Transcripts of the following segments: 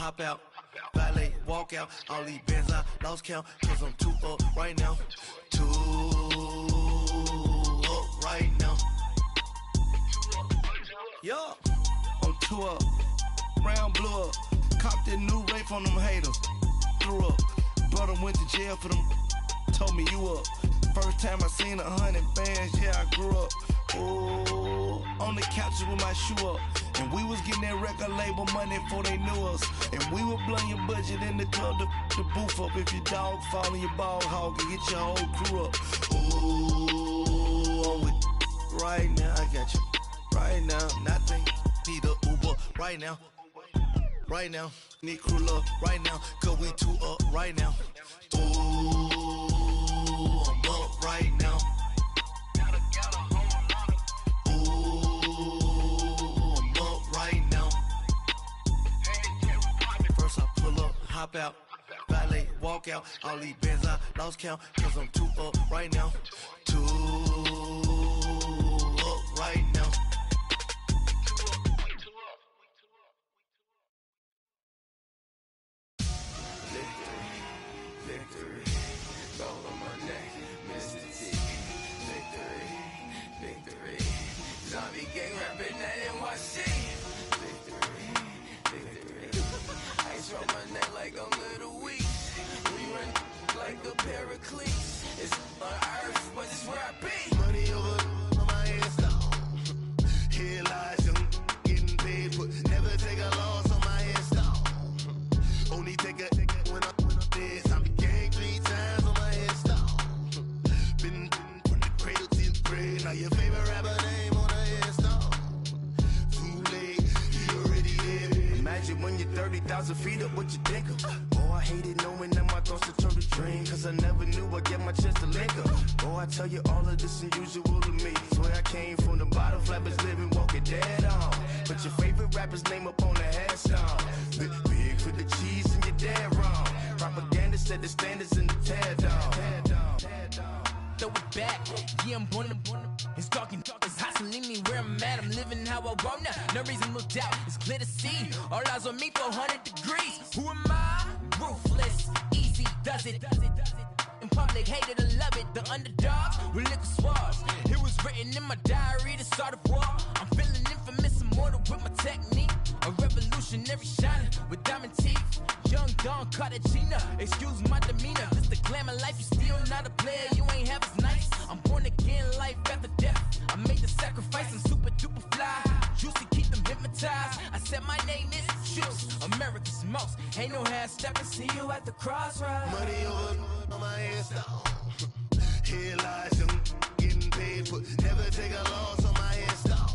hop out, valet, walk out. All these bands I lost count, cause I'm too up right now. Too up right now. Yeah, I'm too up. Brown blew up. Copped that new rape on them haters. Threw up. Brother went to jail for them. Told me you up. First time I seen 100 bands, yeah, I grew up. Oh, on the couches with my shoe up. And we was getting that record label money before they knew us. And we were blowing your budget in the club to boof up. If your dog fall in your ball hog and get your whole crew up. Ooh, I'm with right now, I got you. Right now, nothing. Need a Uber right now. Right now, need crew love right now. Cause we too up right now. Ooh, I'm up right now. Hop out, valet, walk out. All these bands I lost count, cause I'm too up right now. Too up right now. Victory, gold on my neck, Mr. T. Victory, zombie gang rapping that NYC. Ice on my neck like a little weak. We run like a paraclete. It's on earth, but it's where I be. Money over on my headstone. Here lies young, getting paid for. Never take a loss on my headstone. Only take a when I'm dead. I be gang 3 times on my headstone. Been from the cradle to the grave. Now your favorite rapper name on a headstone. Too late, he already dead. Imagine when you're 30,000 feet up, what you think of? Oh, I hated knowing that my thoughts would turn to dream. Cause I never knew I'd get my chance to link up. Oh, I tell you all of this unusual to me. Swear I came from the bottom, flappers living, walking dead on. Put your favorite rapper's name up on the headstone. Big for the cheese and you're dead wrong. Propaganda set the standards in the tear down. Throw it back, yeah, I'm born to it's talking, it's hustling me where I'm at. I'm living how I want now. No reason to doubt, it's clear to see. All eyes on me for 100 degrees. Who am I? Ruthless, easy does it. In public, hated to love it. The underdogs with liquor swabs. It was written in my diary to start a war. I'm feeling infamous, immortal with my technique. A revolutionary shining with diamond teeth. Young Don Cartagena, excuse my demeanor. This the glamour life, you still not a player. You ain't half as nice. I'm born again, life after death. I made the sacrifice, I'm super duper fly. Used to keep them hypnotized. I said my name is Juice, America's most. Ain't no half stepping, see you at the crossroads. Money over on my headstone. Here lies young, getting paid for. Never take a loss on my headstone.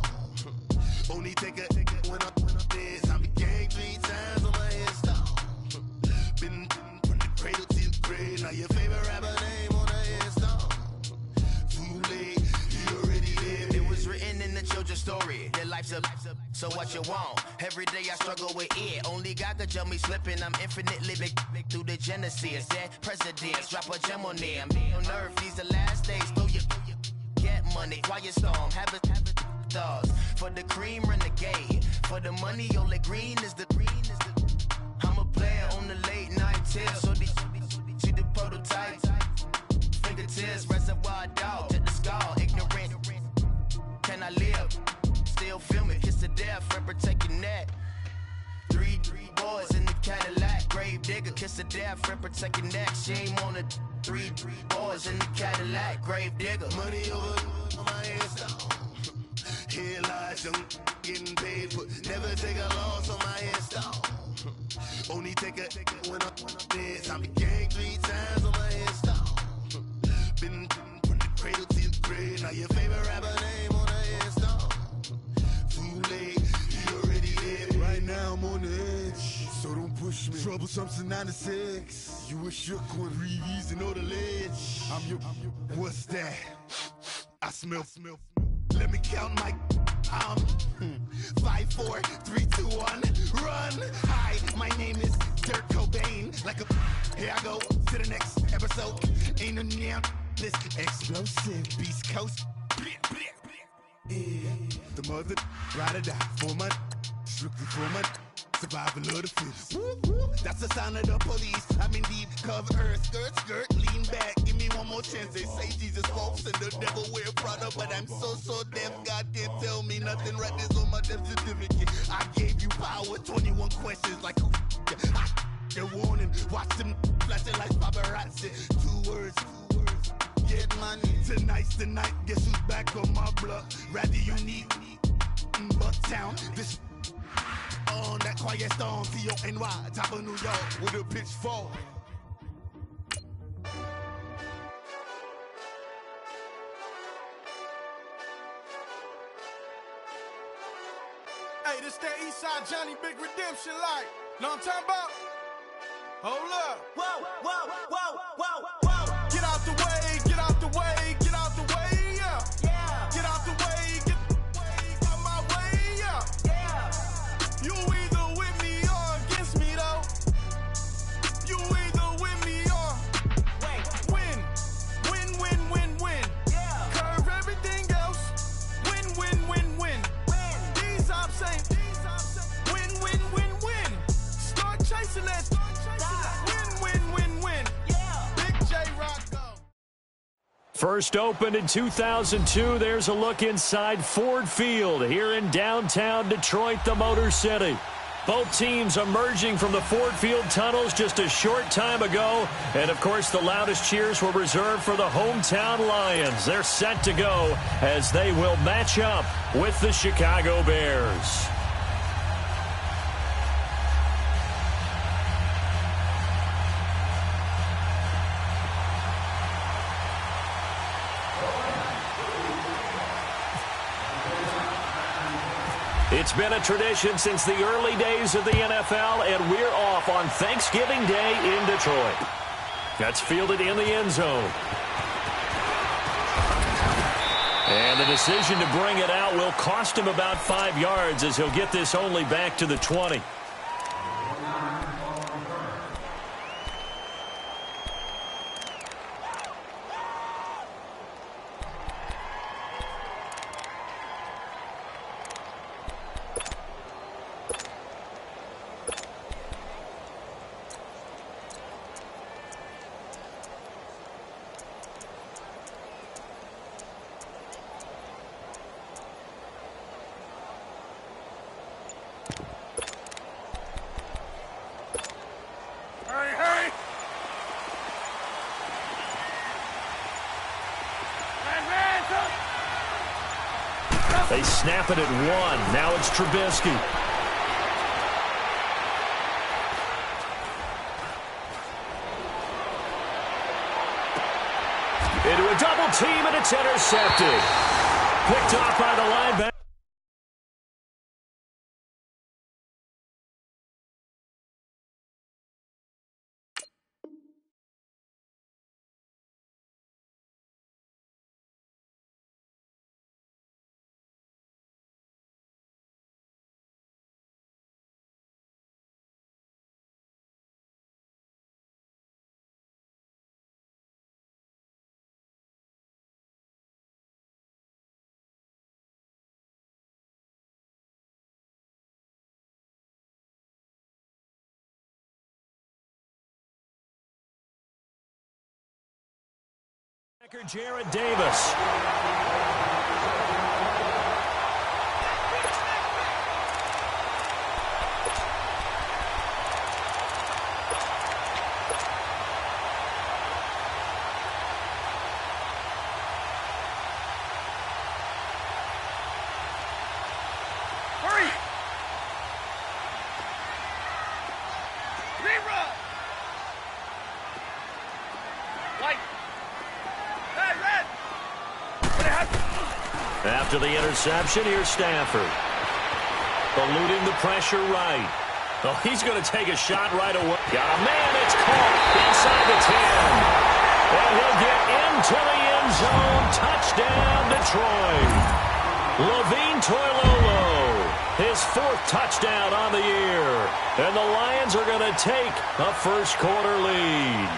Only take a when I'm dead. I be gang 3 times on my headstone. Been from the cradle to the grave. Now your favorite rapper name on a headstone. Too late, he already dead. It was written in the children's story. Their life's a so what you want. Every day I struggle with it. Only God could tell me slipping. I'm infinitely big through the genesis. Dead presidents, drop a gem on them. On earth, these the last days. Throw your get money, quiet storm. Have it thoughts. For the cream, renegade. For the money, only green is the green is the. I'm a player on the late night tips. So they see the prototype. Fingertips, reservoir dog. To the skull, ignorant. Can I live? Still film it, kiss to death, friend, protect your neck. 3 boys in the Cadillac, grave digger, kiss to death, friend, protect your neck. Shame on the 3 boys in the Cadillac, grave digger. Money over on my headstone. Here lies young, getting paid for. Never take a loss on my headstone. Only take a when I'm dead. I be gang 3 times on my headstone. Been from the cradle to the grave. Now your favorite rapper name on a headstone. Too late, he already dead. Right now I'm on the edge, so don't push me. Troublesome to 96. You a shook one, breathe easy, know the ledge. I'm your, what's that? I smell. Let me count my 5, 4, 3, 2, 1, run. Hi, my name is Dirk Cobain. Like a here I go to the next episode. Ain't no damn this explosive Beast Coast. Yeah. The mother ride or die for my strictly for my Survival of the fittest. Whoop, whoop. That's the sound of the police. I'm in deep cover earth, skirt, lean back. Give me one more chance. They say Jesus walks and the devil wear Prada, but I'm so deaf. God can't tell me nothing. Right there's on my death certificate. I gave you power. 21 questions like who the warning. Watch them flashing like paparazzi. Two words. Get money. Tonight's the night. Guess who's back on my block? Rather unique. Bucktown. This on that quiet storm. T-O-N-Y. Top of New York with a pitchfork. Hey, this that Eastside Johnny Big Redemption like. Know what I'm talking about? Hold up. Whoa, whoa, whoa, whoa, whoa. Get out the way, get out the way, get out the way, yeah. Yeah, Get out the way, get out my way, yeah. yeah. You either with me or against me, though. You either with me or win. Win. Yeah. Curve everything else. Win. These ops ain't. Win. Start chasing that. Win. Yeah. Big J Rock go. First opened in 2002, there's a look inside Ford Field here in downtown Detroit, the Motor City. Both teams emerging from the Ford Field tunnels just a short time ago. And, of course, the loudest cheers were reserved for the hometown Lions. They're set to go as they will match up with the Chicago Bears. It's been a tradition since the early days of the NFL, and we're off on Thanksgiving Day in Detroit. That's fielded in the end zone. And the decision to bring it out will cost him about 5 yards as he'll get this only back to the 20. Hurry. They snap it at 1. Now it's Trubisky. Into a double team, and it's intercepted. Picked off by the linebacker. Jared Davis. Hurry. Rerun. White. After the interception, here's Stafford. Eluding the pressure right. Oh, he's going to take a shot right away. Got a man, it's caught inside the 10. And he'll get into the end zone. Touchdown, Detroit. Levine Toilolo, his 4th touchdown on the year. And the Lions are going to take a first-quarter lead.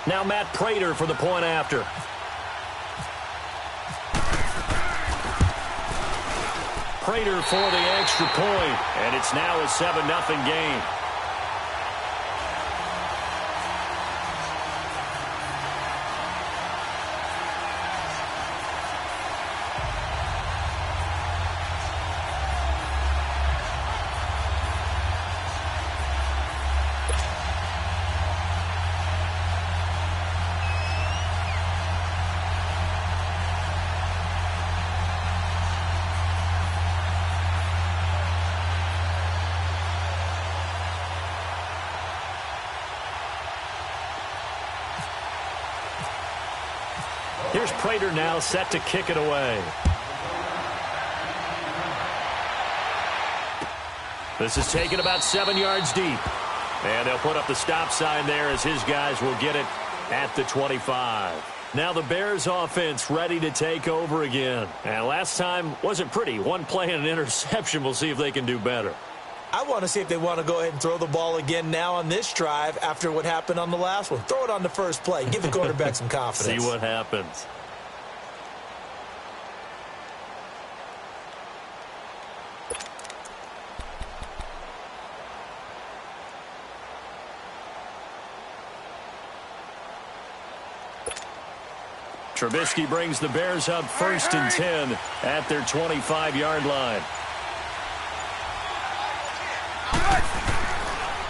Now Matt Prater for the point after. Prater for the extra point, and it's now a 7-0 game. Here's Prater now set to kick it away. This is taken about 7 yards deep. And they'll put up the stop sign there as his guys will get it at the 25. Now the Bears offense ready to take over again. And last time wasn't pretty. One play and an interception. We'll see if they can do better. I want to see if they want to go ahead and throw the ball again now on this drive after what happened on the last one. Throw it on the first play. Give the quarterback some confidence. See what happens. Trubisky brings the Bears up 1st and 10 at their 25-yard line.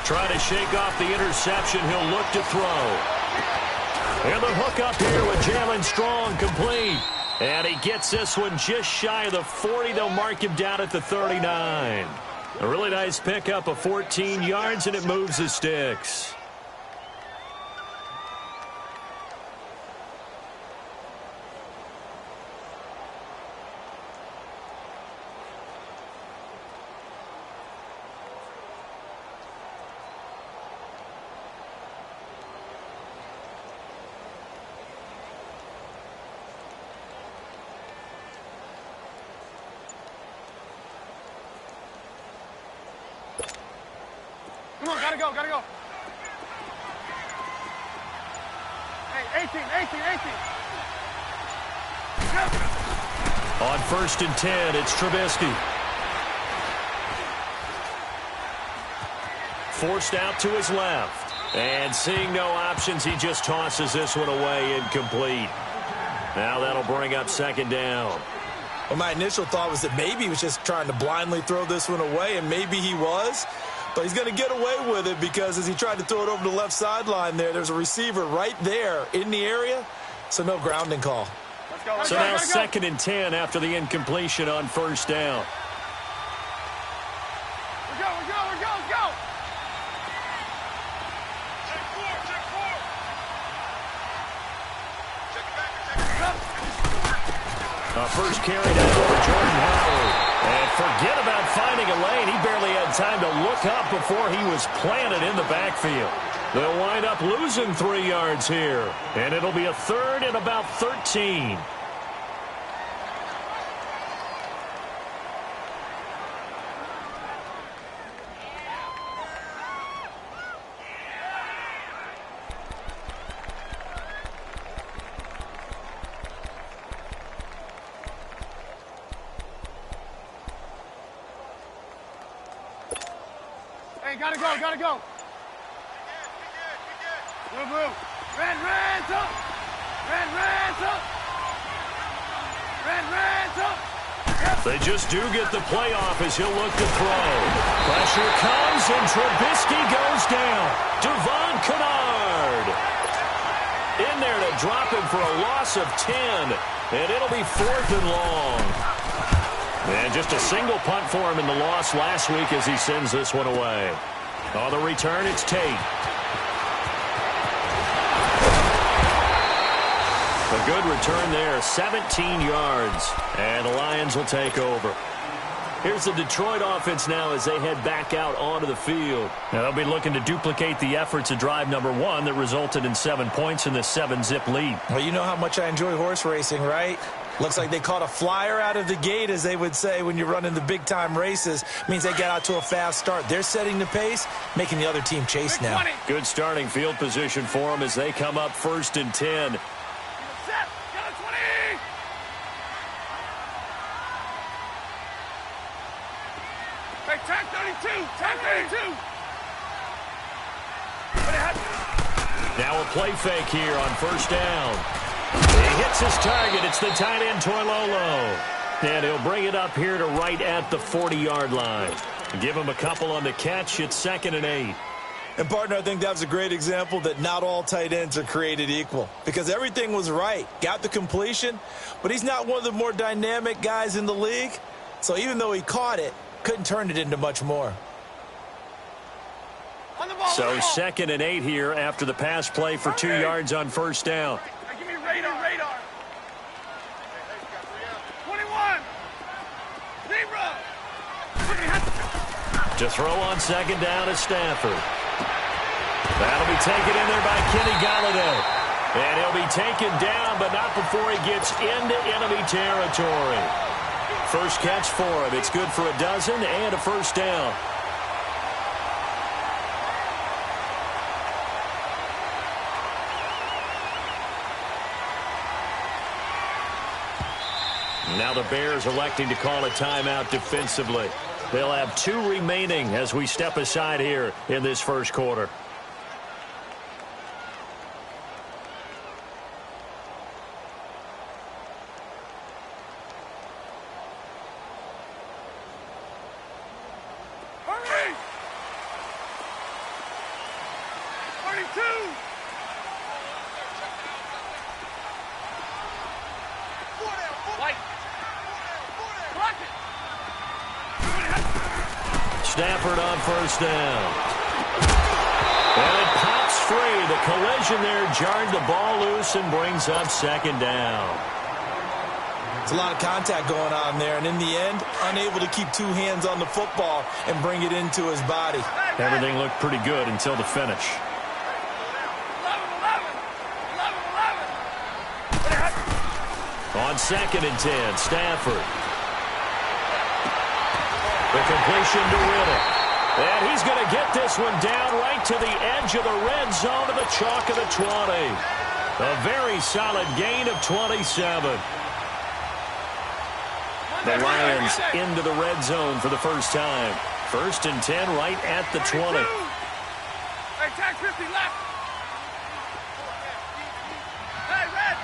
Trying to shake off the interception. He'll look to throw. And the hook up here with Jalen Strong complete. And he gets this one just shy of the 40. They'll mark him down at the 39. A really nice pickup of 14 yards, and it moves the sticks. Come on, gotta go, gotta go. Hey, 18. On 1st and 10, it's Trubisky. Forced out to his left. And seeing no options, he just tosses this one away incomplete. Now that'll bring up 2nd down. Well, my initial thought was that maybe he was just trying to blindly throw this one away, and maybe he was. But he's going to get away with it because as he tried to throw it over the left sideline there's a receiver right there in the area, so no grounding call. Let's go, So now 2nd and 10 after the incompletion on 1st down. Let's go. First carry down for Jordan Howard. And forget about finding a lane. He barely had time to look up before he was planted in the backfield. They'll wind up losing 3 yards here. And it'll be a 3rd and about 13. Hey, gotta go. Move. Red up. They just do get the playoff as he'll look to throw. Pressure comes and Trubisky goes down. Devon Kennard in there to drop him for a loss of 10. And it'll be 4th and long. And just a single punt for him in the loss last week as he sends this one away. On the return, it's Tate. A good return there, 17 yards. And the Lions will take over. Here's the Detroit offense now as they head back out onto the field. Now they'll be looking to duplicate the efforts of drive number 1 that resulted in 7 points in this 7-zip lead. Well, you know how much I enjoy horse racing, right? Looks like they caught a flyer out of the gate, as they would say when you're running the big-time races. Means they got out to a fast start. They're setting the pace, making the other team chase now. Good starting field position for them as they come up 1st and 10. Tag 32! Tag 32! Now a play fake here on 1st down. He hits his target. It's the tight end, Toilolo. And he'll bring it up here to right at the 40-yard line. Give him a couple on the catch. It's 2nd and 8. And, partner, I think that was a great example that not all tight ends are created equal. Because everything was right. Got the completion, but he's not one of the more dynamic guys in the league. So even though he caught it, couldn't turn it into much more. So 2nd and 8 here after the pass play for 2 yards on 1st down. Give me radar. 21. Zebra. To throw on 2nd down is Stafford. That'll be taken in there by Kenny Golladay. And he'll be taken down, but not before he gets into enemy territory. First catch for him. It's good for a dozen and a 1st down. Now the Bears electing to call a timeout defensively. They'll have 2 remaining as we step aside here in this 1st quarter. Hurry! 32! Stafford on 1st down. And it pops free. The collision there jarred the ball loose and brings up 2nd down. It's a lot of contact going on there, and in the end, unable to keep 2 hands on the football and bring it into his body. Everything looked pretty good until the finish. 11. On 2nd and 10, Stafford. The completion to Riddle. And he's going to get this one down right to the edge of the red zone to the chalk of the 20. A very solid gain of 27. The Lions into the red zone for the first time. 1st and 10 right at the 20. Hey, tag 50 left. Hey, red.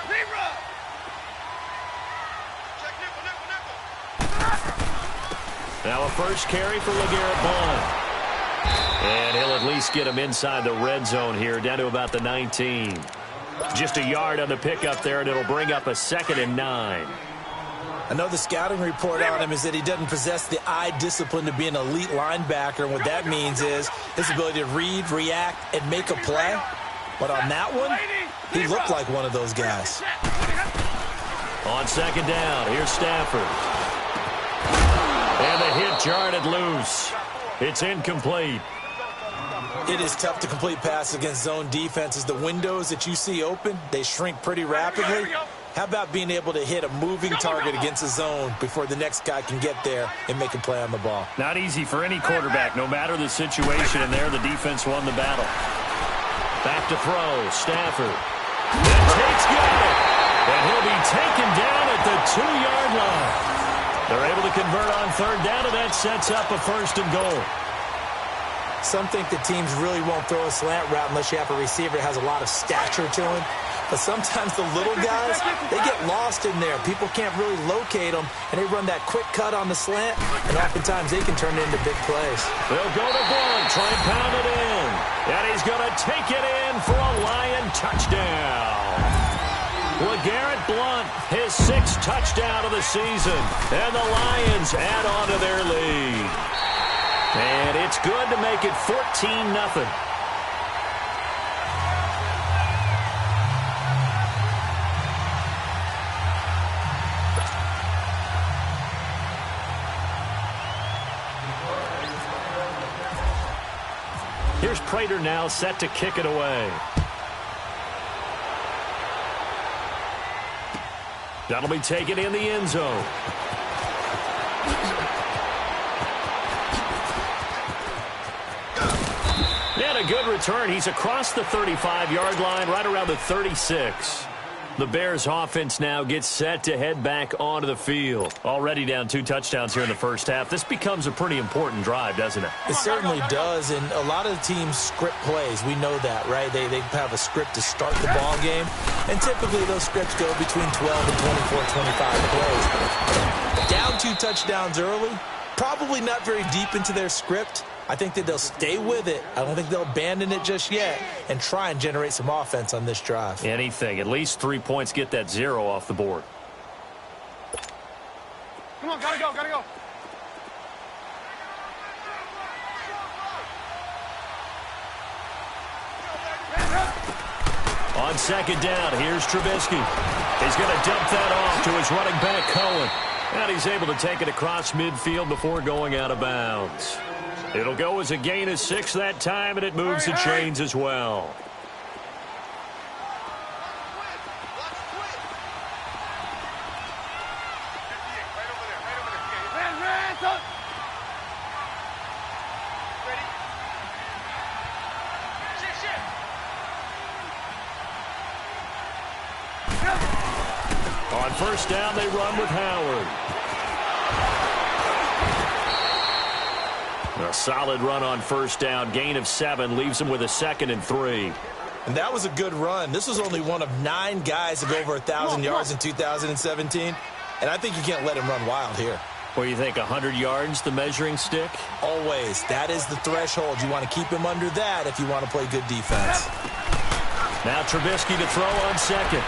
Zebra. Now a first carry for LeGarrette Blount. And he'll at least get him inside the red zone here, down to about the 19. Just a yard on the pickup there, and it'll bring up a 2nd and 9. I know the scouting report on him is that he doesn't possess the eye discipline to be an elite linebacker, and what that means is his ability to read, react, and make a play. But on that one, he looked like one of those guys. On 2nd down, here's Stafford. And the hit jarred it loose. It's incomplete. It is tough to complete passes against zone defenses. The windows that you see open, they shrink pretty rapidly. How about being able to hit a moving target against a zone before the next guy can get there and make a play on the ball? Not easy for any quarterback, no matter the situation, and there the defense won the battle. Back to throw, Stafford. And Tate's got it. And he'll be taken down at the 2-yard line. They're able to convert on 3rd down, and that sets up a 1st and goal. Some think that teams really won't throw a slant route unless you have a receiver that has a lot of stature to him. But sometimes the little guys, they get lost in there. People can't really locate them, and they run that quick cut on the slant, and oftentimes they can turn it into big plays. They'll go to Blount, try and pound it in. And he's going to take it in for a Lion touchdown. LeGarrette Blount, his 6th touchdown of the season. And the Lions add on to their lead. And it's good to make it 14-0. Here's Prater now set to kick it away. That'll be taken in the end zone. And a good return. He's across the 35-yard line, right around the 36. The Bears offense now gets set to head back onto the field. Already down 2 touchdowns here in the first half. This becomes a pretty important drive, doesn't it? It certainly does, and a lot of the teams script plays. We know that, right? They have a script to start the ball game, and typically those scripts go between 12 and 24, 25 plays. Down 2 touchdowns early, probably not very deep into their script. I think that they'll stay with it. I don't think they'll abandon it just yet and try and generate some offense on this drive. Anything. At least 3 points, get that 0 off the board. Come on, gotta go, gotta go. On second down, here's Trubisky. He's going to dump that off to his running back, Cohen. And he's able to take it across midfield before going out of bounds. It'll go as a gain of 6 that time, and it moves the chains as well. On first down, they run with Howard. A solid run on first down. Gain of 7 leaves him with a 2nd and 3. And that was a good run. This was only one of 9 guys to go over 1,000 yards in 2017. And I think you can't let him run wild here. What do you think, 100 yards, the measuring stick? Always. That is the threshold. You want to keep him under that if you want to play good defense. Now Trubisky to throw on second.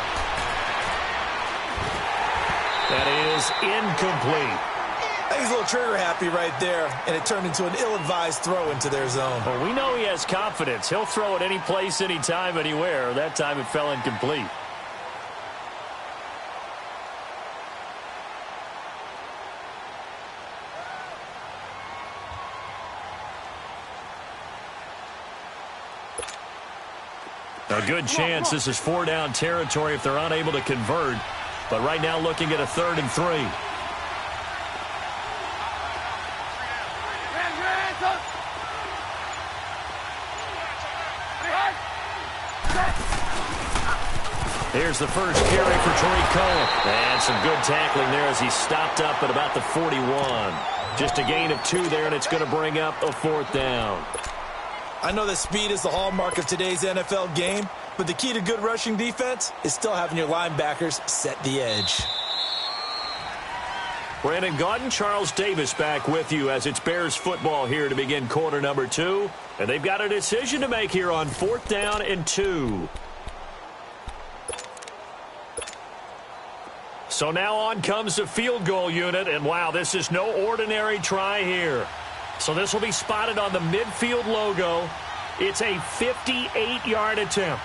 That is incomplete. He's a little trigger happy right there, and it turned into an ill-advised throw into their zone. Well, we know he has confidence. He'll throw it any place, anytime, anywhere. That time it fell incomplete. A good chance this is 4-down territory if they're unable to convert. But right now looking at a 3rd and 3. Here's the first carry for Tariq Cohen. And some good tackling there as he stopped up at about the 41. Just a gain of 2 there, and it's going to bring up a 4th down. I know that speed is the hallmark of today's NFL game, but the key to good rushing defense is still having your linebackers set the edge. Brandon Gaudin, Charles Davis back with you as it's Bears football here to begin quarter number 2. And they've got a decision to make here on 4th down and 2. So now on comes the field goal unit, and wow, this is no ordinary try here. So this will be spotted on the midfield logo. It's a 58-yard attempt.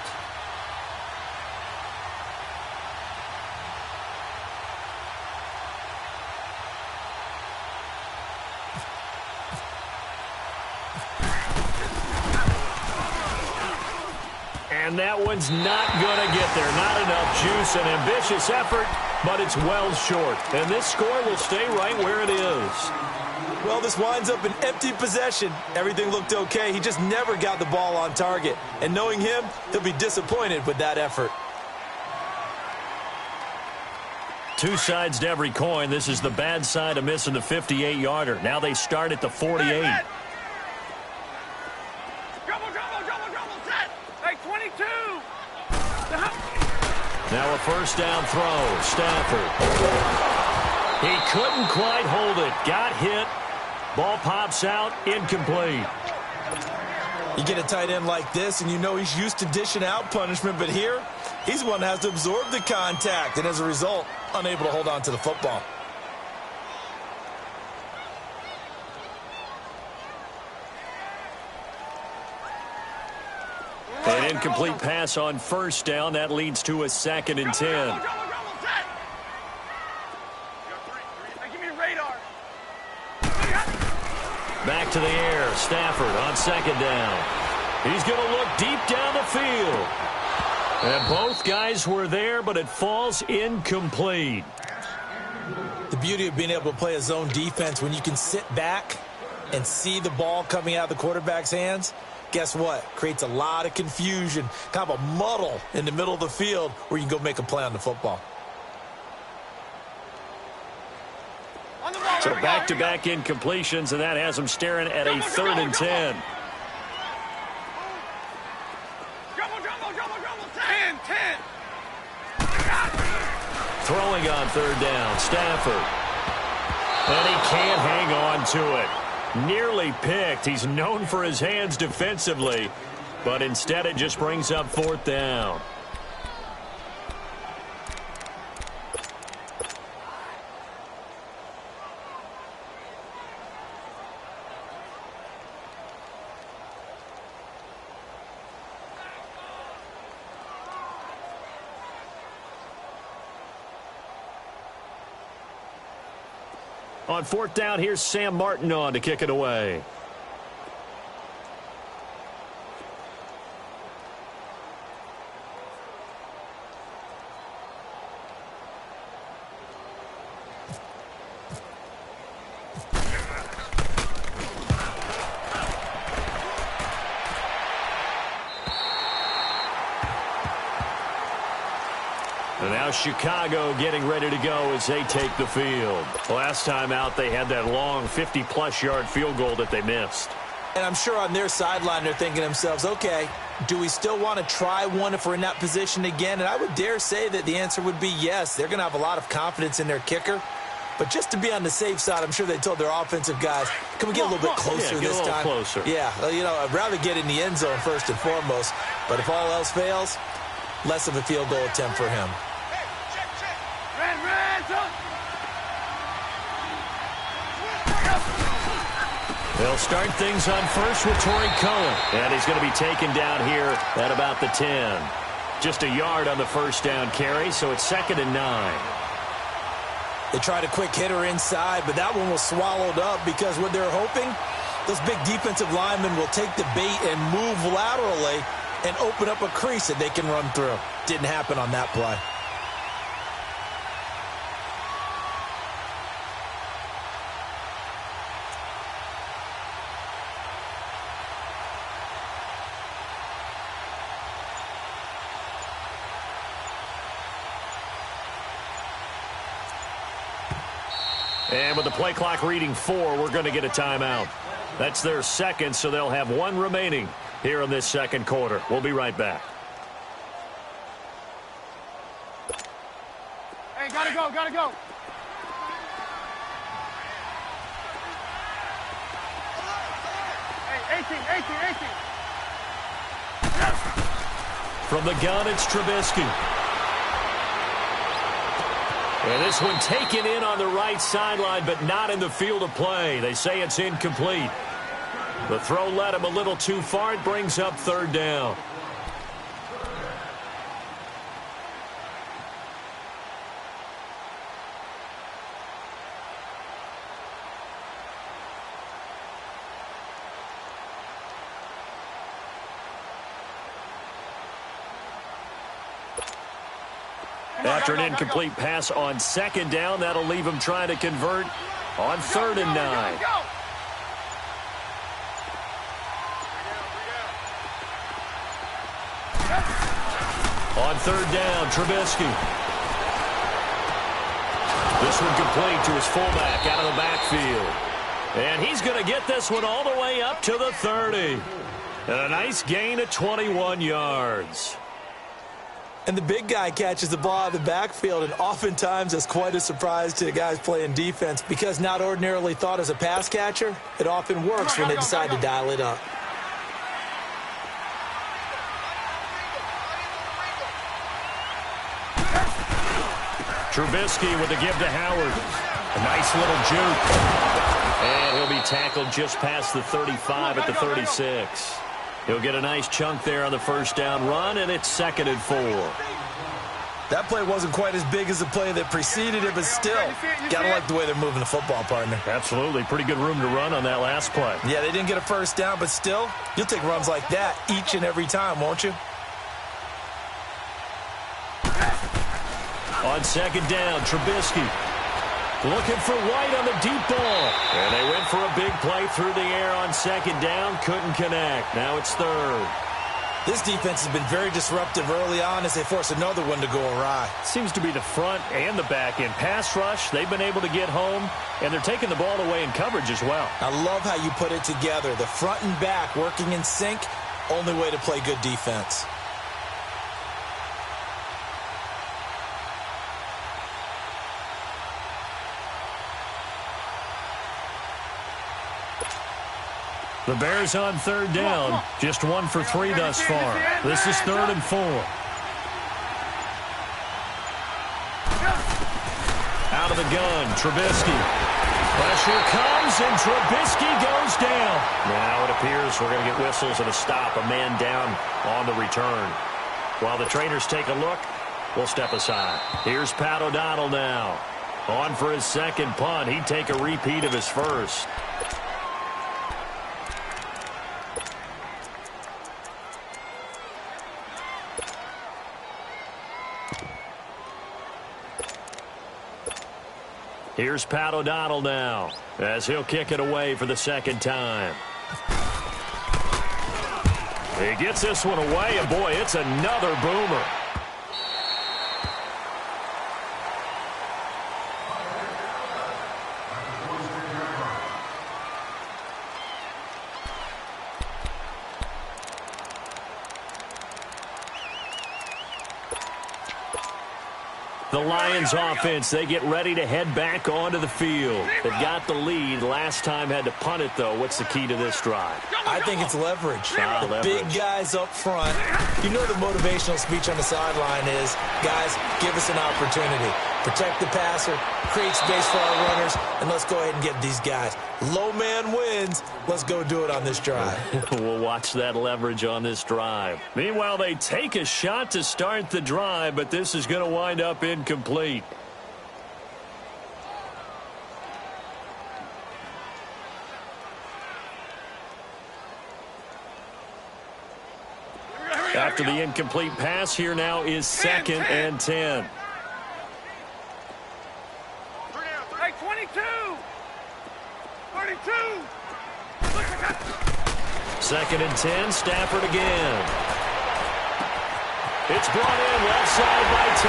And that one's not going to get there. Not enough juice. An ambitious effort, but it's well short. And this score will stay right where it is. Well, this winds up an empty possession. Everything looked okay. He just never got the ball on target. And knowing him, he'll be disappointed with that effort. 2 sides to every coin. This is the bad side of missing the 58-yarder. Now they start at the 48. Now a first down throw. Stafford. He couldn't quite hold it. Got hit. Ball pops out. Incomplete. You get a tight end like this, and you know he's used to dishing out punishment, but here, he's one that has to absorb the contact, and as a result, unable to hold on to the football. An incomplete pass on first down. That leads to a 2nd and 10. Back to the air. Stafford on second down. He's going to look deep down the field. And both guys were there, but it falls incomplete. The beauty of being able to play a zone defense when you can sit back and see the ball coming out of the quarterback's hands, guess what? Creates a lot of confusion, kind of a muddle in the middle of the field where you can go make a play on the football. So back-to-back incompletions, and that has them staring at a 3rd and 10. Throwing on 3rd down, Stafford. And he can't hang on to it. Nearly picked. He's known for his hands defensively, but instead it just brings up 4th down. On 4th down, here's Sam Martin on to kick it away. And now Chicago getting ready to go as they take the field. Last time out, they had that long 50-plus yard field goal that they missed. And I'm sure on their sideline they're thinking to themselves, okay, do we still want to try one if we're in that position again? And I would dare say that the answer would be yes. They're going to have a lot of confidence in their kicker. But just to be on the safe side, I'm sure they told their offensive guys, can we get a little bit closer this time? Closer. Yeah, you know, I'd rather get in the end zone first and foremost. But if all else fails, less of a field goal attempt for him. They'll start things on first with Torrey Cohen. And he's going to be taken down here at about the 10. Just a yard on the 1st down carry, so it's 2nd and 9. They tried a quick hitter inside, but that one was swallowed up because what they're hoping, those big defensive linemen will take the bait and move laterally and open up a crease that they can run through. Didn't happen on that play. And with the play clock reading 4, we're going to get a timeout. That's their 2nd, so they'll have 1 remaining here in this 2nd quarter. We'll be right back. Hey, gotta go, gotta go. Hey, 18. From the gun, it's Trubisky. And this one taken in on the right sideline, but not in the field of play. They say it's incomplete. The throw led him a little too far. It brings up 3rd down. After an incomplete pass on 2nd down, that'll leave him trying to convert on 3rd and 9. On 3rd down, Trubisky. This one complete to his fullback out of the backfield. And he's going to get this one all the way up to the 30. And a nice gain of 21 yards. And the big guy catches the ball out of the backfield, and oftentimes that's quite a surprise to the guys playing defense because not ordinarily thought as a pass catcher, it often works when they decide to dial it up. Trubisky with the give to Howard. A nice little juke. And he'll be tackled just past the 35 at the 36. He'll get a nice chunk there on the 1st down run, and it's 2nd and 4. That play wasn't quite as big as the play that preceded it, but still, gotta like the way they're moving the football, partner. Absolutely. Pretty good room to run on that last play. Yeah, they didn't get a 1st down, but still, you'll take runs like that each and every time, won't you? On second down, Trubisky looking for White on the deep ball. And they went for a big play through the air on second down. Couldn't connect. Now it's third. This defense has been very disruptive early on as they force another one to go awry. Seems to be the front and the back end. Pass rush, they've been able to get home, and they're taking the ball away in coverage as well. I love how you put it together. The front and back working in sync, only way to play good defense. The Bears on third down. Just 1 for 3 thus far. This is 3rd and 4. Out of the gun, Trubisky. Pressure comes, and Trubisky goes down. Now it appears we're going to get whistles and a stop. A man down on the return. While the trainers take a look, we'll step aside. Here's Pat O'Donnell now. On for his second punt. He'd take a repeat of his first. Here's Pat O'Donnell now as he'll kick it away for the second time. He gets this one away, and boy, it's another boomer. The Lions offense, they get ready to head back onto the field. They've got the lead. Last time had to punt it, though. What's the key to this drive? I think it's leverage. The leverage. Big guys up front. You know the motivational speech on the sideline is, guys, give us an opportunity. Protect the passer, create space for our runners, and let's go ahead and get these guys. Low man wins. Let's go do it on this drive. We'll watch that leverage on this drive. Meanwhile, they take a shot to start the drive, but this is going to wind up incomplete. After the incomplete pass, here now is 2nd and 10. Hey, 22! 32! 2nd and 10, Stafford again. It's brought in left side by T.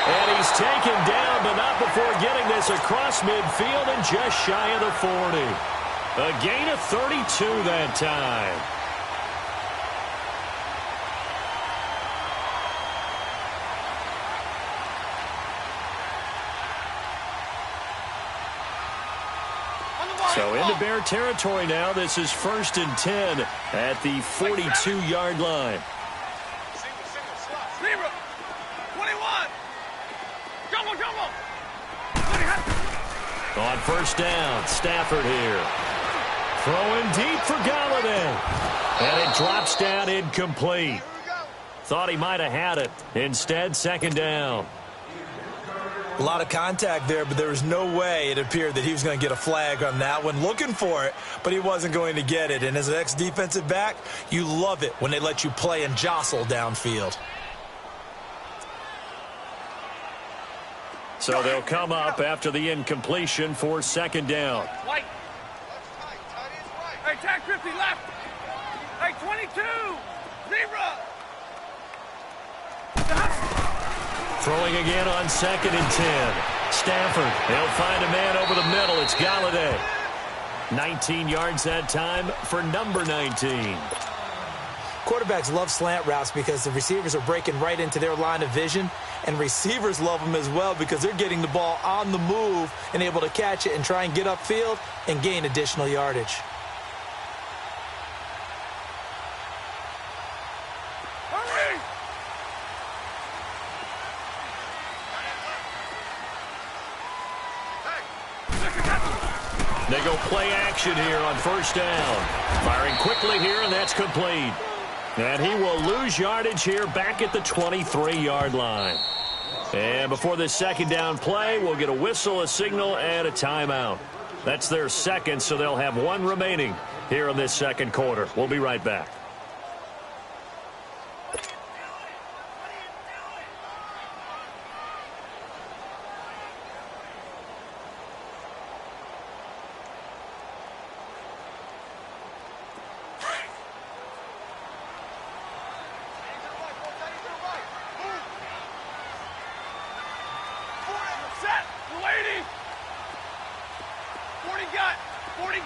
And he's taken down, but not before getting this across midfield and just shy of the 40. A gain of 32 that time. So into Bear territory now. This is 1st and 10 at the 42-yard line. Zero! 21! Jumbo! On 1st down, Stafford here. Throwing deep for Galladay. And it drops down incomplete. Thought he might have had it. Instead, 2nd down. A lot of contact there, but there was no way it appeared that he was going to get a flag on that one. Looking for it, but he wasn't going to get it. And as an ex-defensive back, you love it when they let you play and jostle downfield. So they'll come up after the incompletion for 2nd down. White! Hey, tag 50 left! Hey, 22! Zebra! Throwing again on 2nd and 10. Stafford, he'll find a man over the middle. It's Galladay. 19 yards that time for number 19. Quarterbacks love slant routes because the receivers are breaking right into their line of vision, and receivers love them as well because they're getting the ball on the move and able to catch it and try and get upfield and gain additional yardage. They go play action here on 1st down. Firing quickly here, and that's complete. And he will lose yardage here back at the 23-yard line. And before this 2nd down play, we'll get a whistle, a signal, and a timeout. That's their second, so they'll have 1 remaining here in this 2nd quarter. We'll be right back.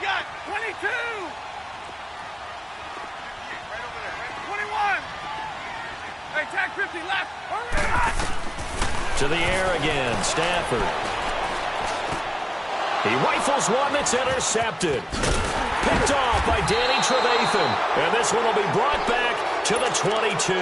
got 22. 21. Hey, tag 50 left. To the air again, Stafford. He rifles one that's intercepted. Picked off by Danny Trevathan. And this one will be brought back to the 22.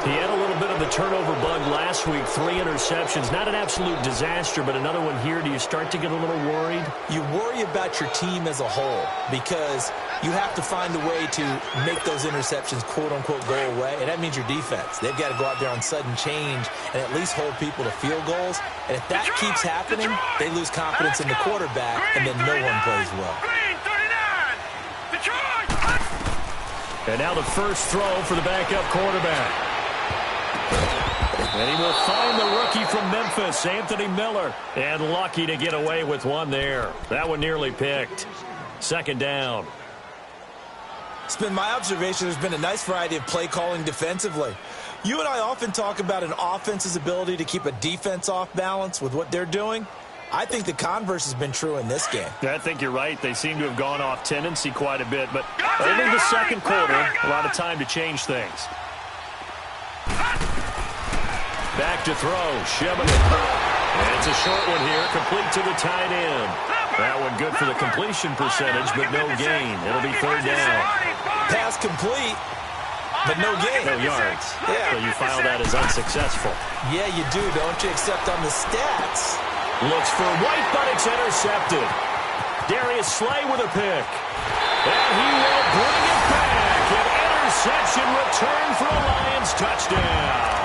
He had a little bit of the turnover bug last week, 3 interceptions. Not an absolute disaster, but another one here. Do you start to get a little worried? You worry about your team as a whole because you have to find a way to make those interceptions, quote-unquote, go away, and that means your defense. They've got to go out there on sudden change and at least hold people to field goals. And if that keeps happening, they lose confidence in the quarterback, and then no one plays well. And now the first throw for the backup quarterback. And he will find the rookie from Memphis, Anthony Miller. And lucky to get away with one there. That one nearly picked. Second down. It's been my observation there's been a nice variety of play calling defensively. You and I often talk about an offense's ability to keep a defense off balance with what they're doing. I think the converse has been true in this game. I think you're right. They seem to have gone off tendency quite a bit, but only the second quarter, a lot of time to change things. Back to throw, Shebman. And it's a short one here, complete to the tight end. That one good for the completion percentage, but no gain. It'll be third down. Pass complete, but no gain. No yards. Yeah. So you file that as unsuccessful. Yeah, you do, don't you? Except on the stats. Looks for White, but it's intercepted. Darius Slay with a pick. And he will bring it back. An interception return for a Lions touchdown.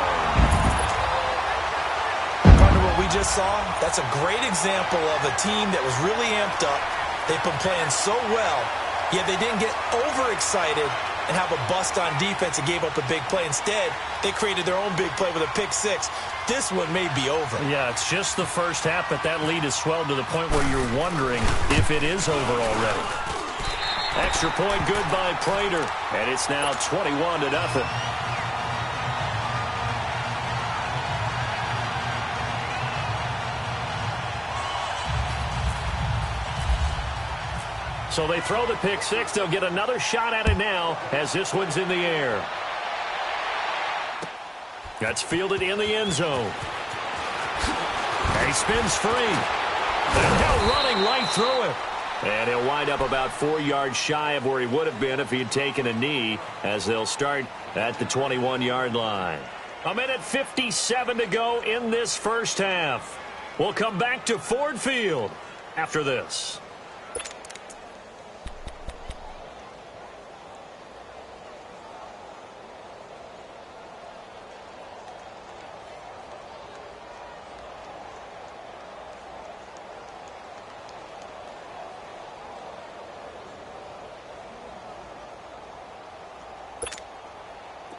We just saw, that's a great example of a team that was really amped up. They've been playing so well, yet they didn't get overexcited and have a bust on defense and gave up a big play. Instead, they created their own big play with a pick six. This one may be over. Yeah, it's just the first half, but that lead has swelled to the point where you're wondering if it is over already. Extra point good by Prater, and it's now 21-0. So they throw the pick six. They'll get another shot at it now as this one's in the air. That's fielded in the end zone. And he spins free. And now running right through it. And he'll wind up about 4 yards shy of where he would have been if he had taken a knee, as they'll start at the 21-yard line. 1:57 to go in this first half. We'll come back to Ford Field after this.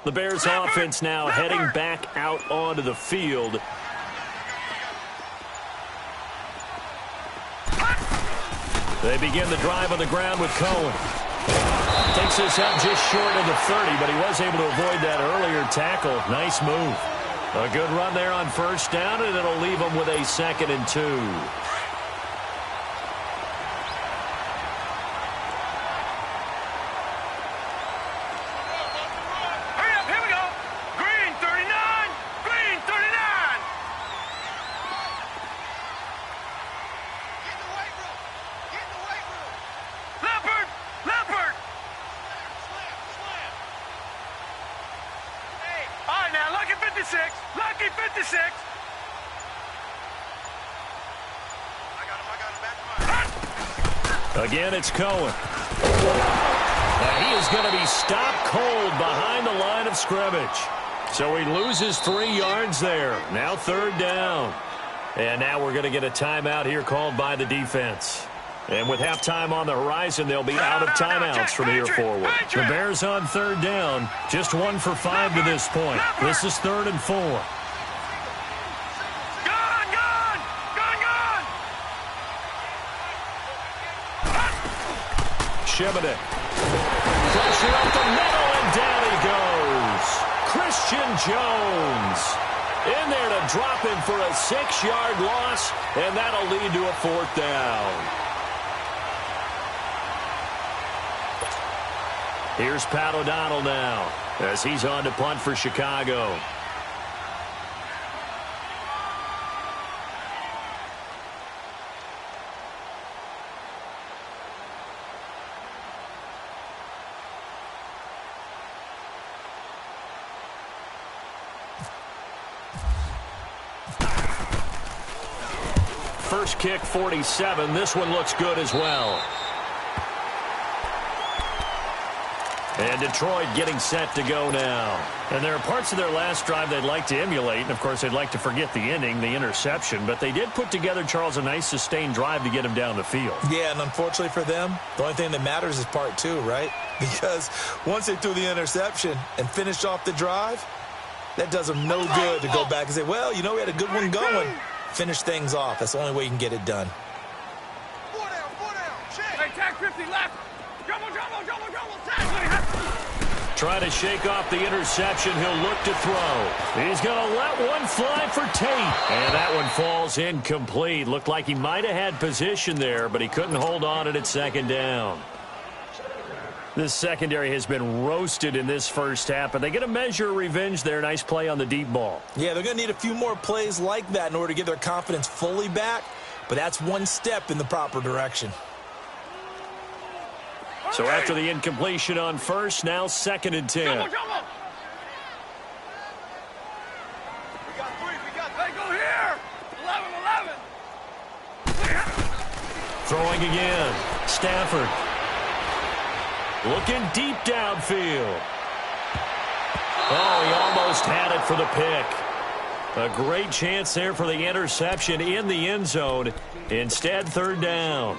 The Bears offense now heading back out onto the field. They begin the drive on the ground with Cohen. Takes this out just short of the 30, but he was able to avoid that earlier tackle. Nice move. A good run there on first down, and it'll leave them with a 2nd and 2. Lucky 56. Again, it's Cohen. And he is going to be stopped cold behind the line of scrimmage. So he loses 3 yards there. Now third down. And now we're going to get a timeout here called by the defense. And with halftime on the horizon, they'll be out of timeouts from here forward. The Bears on third down, just 1 for 5 to this point. This is 3rd and 4. Shebman. Pressure up the middle, and down he goes. Christian Jones in there to drop him for a 6-yard loss, and that'll lead to a 4th down. Here's Pat O'Donnell now as he's on to punt for Chicago. First kick, 47. This one looks good as well. And Detroit getting set to go now. And there are parts of their last drive they'd like to emulate. And, of course, they'd like to forget the ending, the interception. But they did put together, Charles, a nice sustained drive to get him down the field. Yeah, and unfortunately for them, the only thing that matters is part two, right? Because once they threw the interception and finished off the drive, that does them no good to go back and say, well, you know, we had a good one going. Finish things off. That's the only way you can get it done. 4 down, check. Hey, tag 50 left. Jumbo, Trying to shake off the interception. He'll look to throw. He's going to let one fly for Tate. And that one falls incomplete. Looked like he might have had position there, but he couldn't hold on it at second down. This secondary has been roasted in this first half, but they get a measure of revenge there. Nice play on the deep ball. Yeah, they're going to need a few more plays like that in order to get their confidence fully back, but that's one step in the proper direction. So after the incompletion on first, now 2nd and 10. We got 3. Hey, go here. 11. Throwing again. Stafford. Looking deep downfield. Oh, he almost had it for the pick. A great chance there for the interception in the end zone. Instead, 3rd down.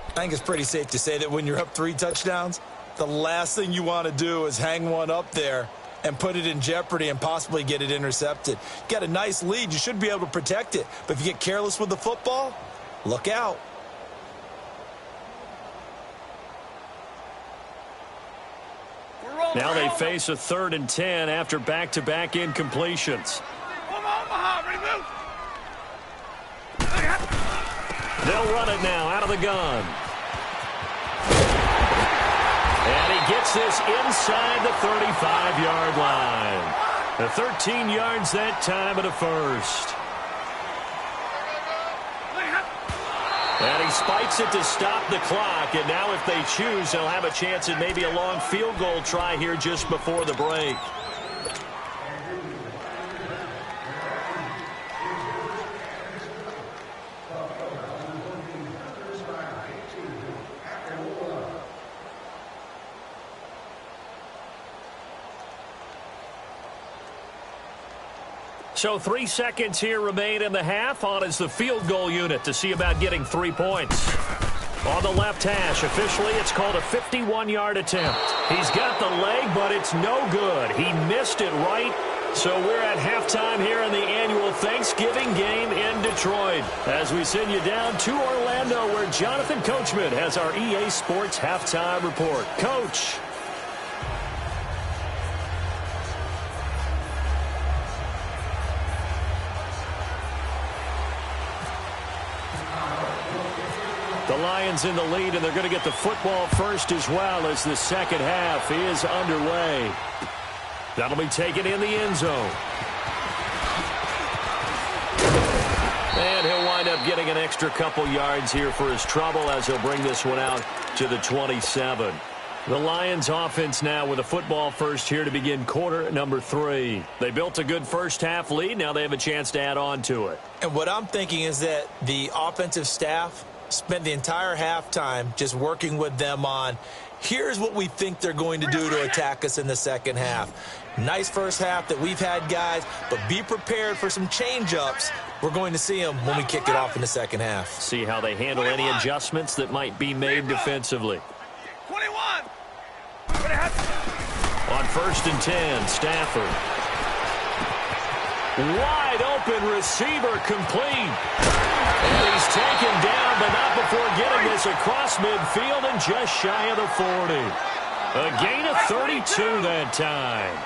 I think it's pretty safe to say that when you're up 3 touchdowns, the last thing you want to do is hang one up there and put it in jeopardy and possibly get it intercepted. You got a nice lead. You should be able to protect it. But if you get careless with the football, look out. Now they face a 3rd and 10 after back-to-back incompletions. They'll run it now out of the gun. And he gets this inside the 35-yard line. The 13 yards that time and a first. And he spikes it to stop the clock. And now if they choose, they'll have a chance at maybe a long field goal try here just before the break. So 3 seconds here remain in the half. On is the field goal unit to see about getting 3 points. On the left hash, officially it's called a 51-yard attempt. He's got the leg, but it's no good. He missed it right. So we're at halftime here in the annual Thanksgiving game in Detroit. As we send you down to Orlando, where Jonathan Coachman has our EA Sports halftime report. Coach. The Lions in the lead, and they're going to get the football first as well as the second half is underway. That'll be taken in the end zone. And he'll wind up getting an extra couple yards here for his trouble as he'll bring this one out to the 27. The Lions offense now with a football first here to begin quarter number 3. They built a good first half lead. Now they have a chance to add on to it. And what I'm thinking is that the offensive staff spent the entire halftime just working with them on, here's what we think they're going to do to attack us in the second half. Nice first half that we've had, guys, but be prepared for some change-ups. We're going to see them when we kick it off in the second half. See how they handle any adjustments that might be made defensively. 21. On 1st and 10, Stafford. Wide open receiver complete. And he's taken down, but not before getting this across midfield and just shy of the 40. A gain of 32 that time.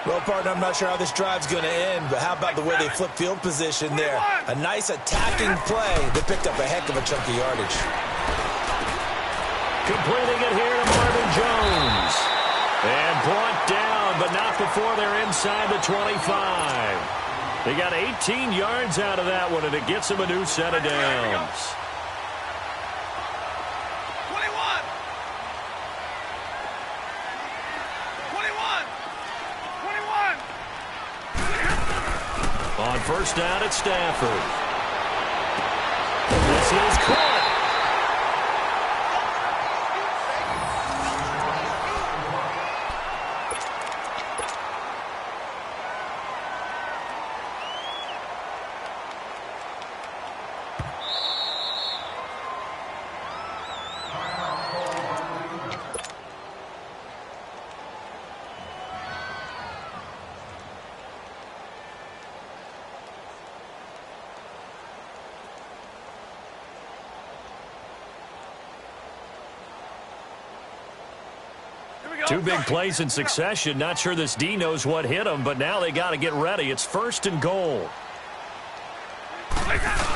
Well, partner, I'm not sure how this drive's going to end, but how about the way they flip field position there? A nice attacking play that picked up a heck of a chunk of yardage. Completing it here to Marvin Jones. And brought down, but not before they're inside the 25. They got 18 yards out of that one, and it gets them a new set of downs. 21. On first down, it's Stafford. This is caught. Two big plays in succession. Not sure this D knows what hit him, but now they got to get ready. It's 1st and goal.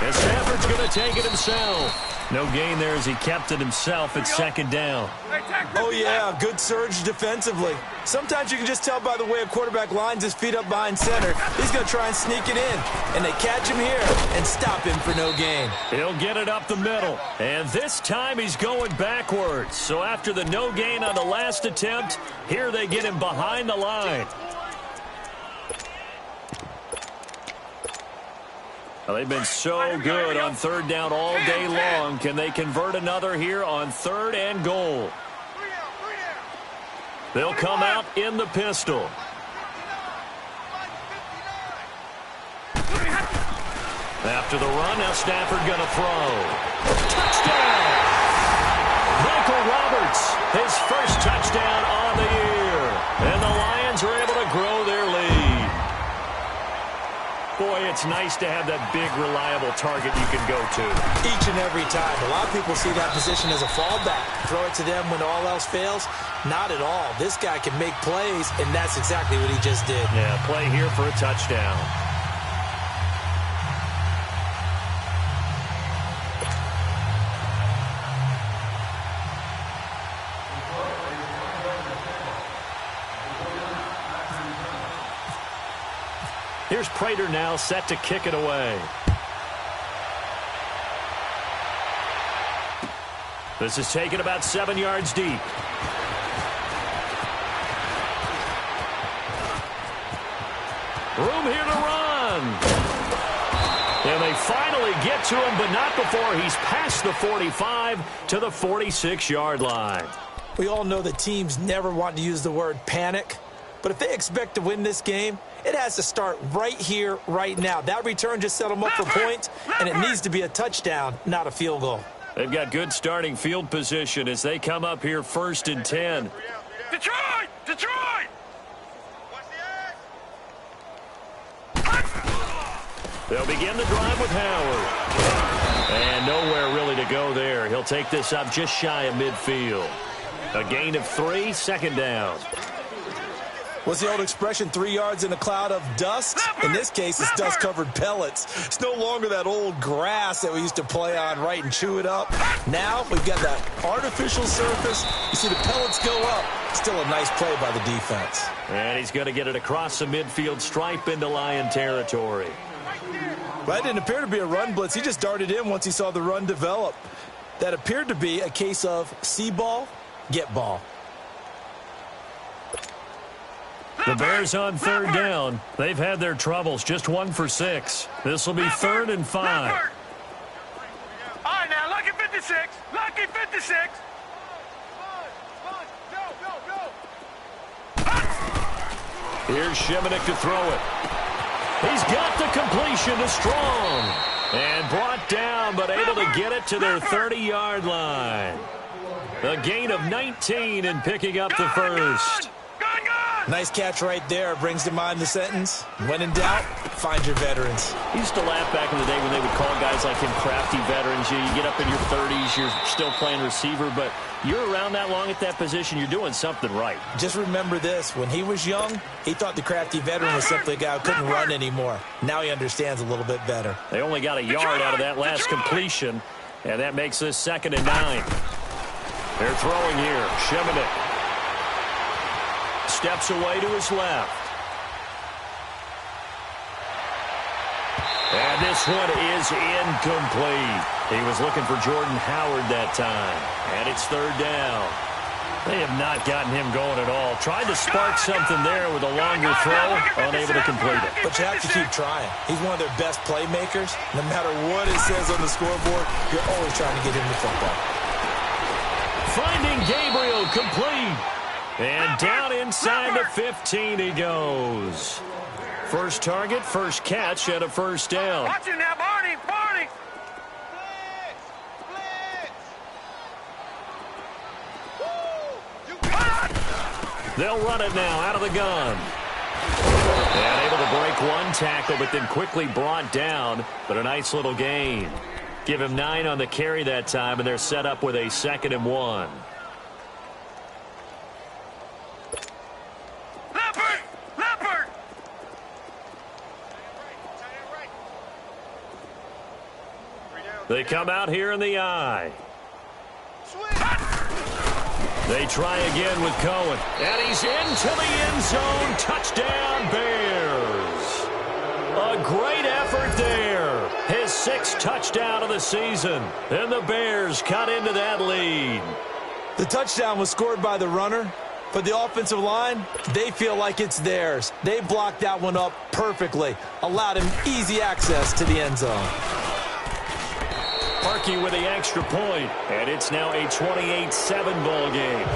And Stafford's going to take it himself. No gain there as he kept it himself at 2nd down. Oh, yeah, good surge defensively. Sometimes you can just tell by the way a quarterback lines his feet up behind center. He's going to try and sneak it in, and they catch him here and stop him for no gain. He'll get it up the middle, and this time he's going backwards. So after the no gain on the last attempt, here they get him behind the line. Well, they've been so good on 3rd down all day long. Can they convert another here on 3rd and goal? They'll come out in the pistol. After the run, now Stafford going to throw. Touchdown! Michael Roberts, his first touchdown on the year. And the Lions are able to grow their lead. Boy, it's nice to have that big, reliable target you can go to. Each and every time. A lot of people see that position as a fallback. Throw it to them when all else fails. Not at all. This guy can make plays, and that's exactly what he just did. Yeah, play here for a touchdown. Here's Prater now set to kick it away. This is taken about 7 yards deep. Room here to run. And they finally get to him, but not before he's past the 45 to the 46-yard line. We all know that teams never want to use the word panic. But if they expect to win this game, it has to start right here, right now. That return just set them up for points, and it needs to be a touchdown, not a field goal. They've got good starting field position as they come up here 1st and 10. Detroit! Detroit! They'll begin the drive with Howard. And nowhere really to go there. He'll take this up just shy of midfield. A gain of 3, 2nd down. What's the old expression, 3 yards in a cloud of dust? In this case, it's dust-covered pellets. It's no longer that old grass that we used to play on, right, and chew it up. Now we've got that artificial surface. You see the pellets go up. Still a nice play by the defense. And he's going to get it across the midfield stripe into Lion territory. That didn't appear to be a run blitz. He just darted in once he saw the run develop. That appeared to be a case of see ball, get ball. The Bears on 3rd down. They've had their troubles. Just 1 for 6. This will be 3rd and 5. All right, now, lucky 56. Lucky 56. Here's Shimonik to throw it. He's got the completion to Strong. And brought down, but able to get it to their 30-yard line. A gain of 19 and picking up the first. Nice catch right there. Brings to mind the sentence, when in doubt, find your veterans. I used to laugh back in the day when they would call guys like him crafty veterans. You get up in your 30s, you're still playing receiver, but you're around that long at that position, you're doing something right. Just remember this. When he was young, he thought the crafty veteran was simply a guy who couldn't run anymore. Now he understands a little bit better. They only got a yard out of that last completion, and that makes this 2nd and 9. They're throwing here. Shimonik steps away to his left. And this one is incomplete. He was looking for Jordan Howard that time. And it's third down. They have not gotten him going at all. Tried to spark something there with a longer throw, unable to complete it. But you have to keep trying. He's one of their best playmakers. No matter what it says on the scoreboard, you're always trying to get him the football. Finding Gabriel complete. And down inside the 15 he goes. First target, first catch, and a first down. Watch it now, Barney, Barney. They'll run it now out of the gun. And able to break one tackle, but then quickly brought down. But a nice little gain. Give him 9 on the carry that time, and they're set up with a 2nd and 1. Leopard! They come out here in the eye. They try again with Cohen. And he's into the end zone. Touchdown, Bears. A great effort there. His 6th touchdown of the season. And the Bears cut into that lead. The touchdown was scored by the runner. But the offensive line, they feel like it's theirs. They blocked that one up perfectly. Allowed him easy access to the end zone. Parkey with the extra point, and it's now a 28-7 ball game.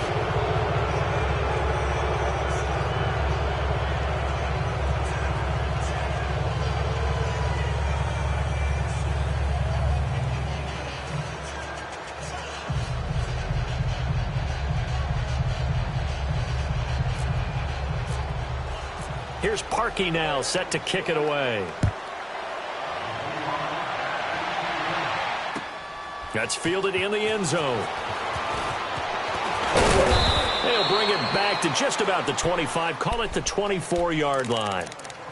Here's Parkey now, set to kick it away. That's fielded in the end zone. They'll bring it back to just about the 25. Call it the 24-yard line.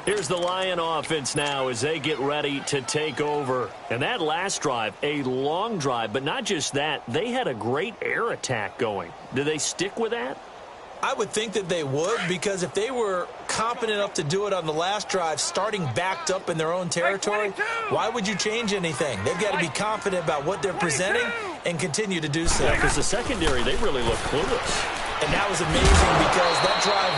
Here's the Lion offense now as they get ready to take over. And that last drive, a long drive, but not just that. They had a great air attack going. Do they stick with that? I would think that they would, because if they were competent enough to do it on the last drive, starting backed up in their own territory, why would you change anything? They've got to be confident about what they're presenting and continue to do so. Yeah, because the secondary, they really look clueless. And that was amazing because that drive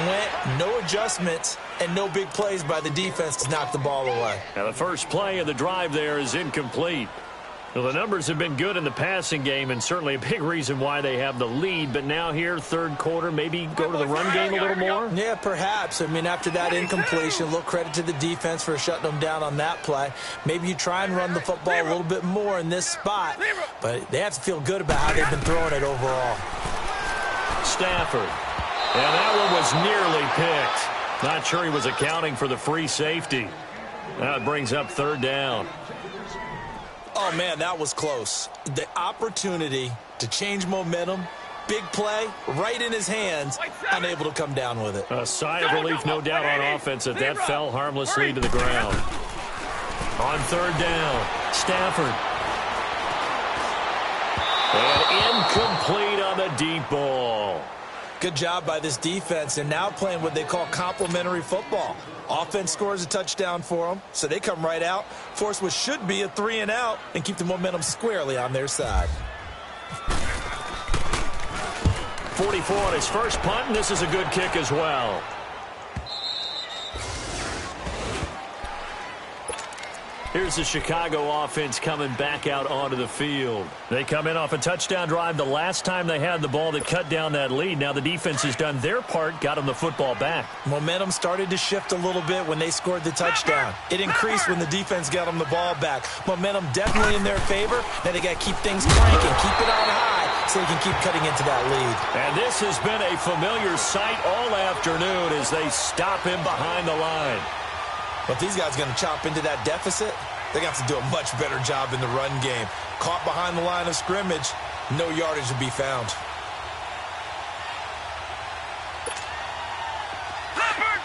went, no adjustments, and no big plays by the defense to knock the ball away. Now the first play of the drive there is incomplete. Well, the numbers have been good in the passing game, and certainly a big reason why they have the lead. But now here, third quarter, maybe go to the run game a little more? Yeah, perhaps. I mean, after that incompletion, a little credit to the defense for shutting them down on that play. Maybe you try and run the football a little bit more in this spot. But they have to feel good about how they've been throwing it overall. Stafford. And that one was nearly picked. Not sure he was accounting for the free safety. Now it brings up third down. Oh, man, that was close. The opportunity to change momentum, big play, right in his hands, unable to come down with it. A sigh of relief, no doubt, on offense that that fell harmlessly to the ground. On third down, Stafford. And incomplete on the deep ball. Good job by this defense, and now playing what they call complementary football. Offense scores a touchdown for them, so they come right out, force what should be a 3-and-out, and keep the momentum squarely on their side. 44 on his first punt, and this is a good kick as well. Here's the Chicago offense coming back out onto the field. They come in off a touchdown drive the last time they had the ball that cut down that lead. Now the defense has done their part, got them the football back. Momentum started to shift a little bit when they scored the touchdown. It increased when the defense got them the ball back. Momentum definitely in their favor. Now they got to keep things cranking, keep it on high so they can keep cutting into that lead. And this has been a familiar sight all afternoon as they stop him behind the line. But these guys are going to chop into that deficit. They got to do a much better job in the run game. Caught behind the line of scrimmage, no yardage to be found. Leopard!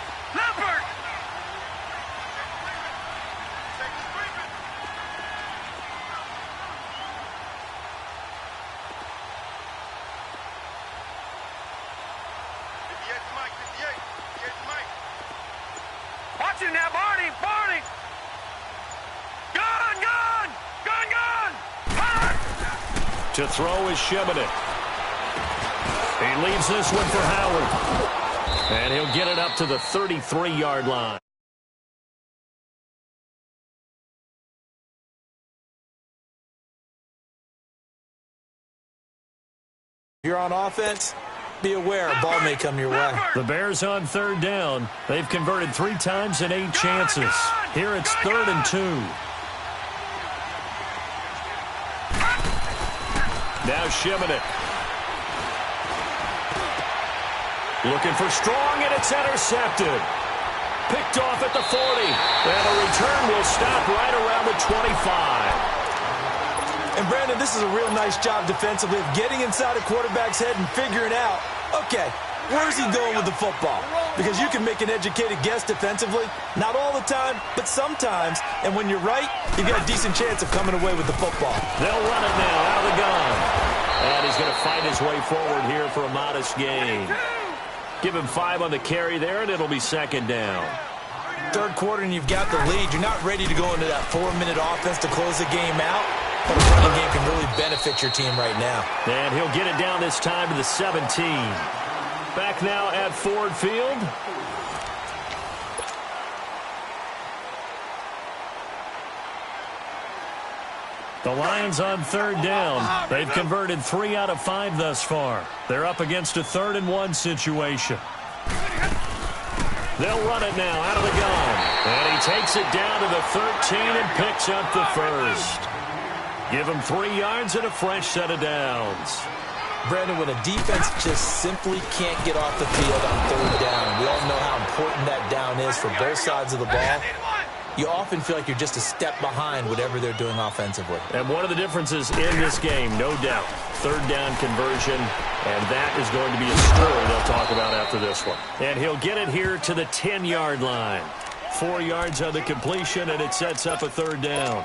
watching now, Barney. Barney. Gun, gun. Gun, gun. Hard. To throw is Shimonek. He leaves this one for Howard. And he'll get it up to the 33-yard line. If you're on offense, be aware a ball may come your way. The Bears on third down. They've converted 3 times in 8 chances. Here it's 3rd and 2. Now Shimonek. Looking for Strong, and it's intercepted. Picked off at the 40. And the return will stop right around the 25. And, Brandon, this is a real nice job defensively of getting inside a quarterback's head and figuring out, okay, where's he going with the football? Because you can make an educated guess defensively. Not all the time, but sometimes. And when you're right, you've got a decent chance of coming away with the football. They'll run it now out of the gun. And he's going to fight his way forward here for a modest gain. Give him 5 on the carry there, and it'll be 2nd down. Third quarter, and you've got the lead. You're not ready to go into that 4-minute offense to close the game out. But the running game can really benefit your team right now. And he'll get it down this time to the 17. Back now at Ford Field. The Lions on third down. They've converted 3 out of 5 thus far. They're up against a 3rd and 1 situation. They'll run it now out of the gun. And he takes it down to the 13 and picks up the first. Give him 3 yards and a fresh set of downs. Brandon, when a defense just simply can't get off the field on third down, we all know how important that down is for both sides of the ball. You often feel like you're just a step behind whatever they're doing offensively. And one of the differences in this game, no doubt, 3rd down conversion, and that is going to be a story they'll talk about after this one. And he'll get it here to the 10-yard line. 4 yards on the completion, and it sets up a 3rd down.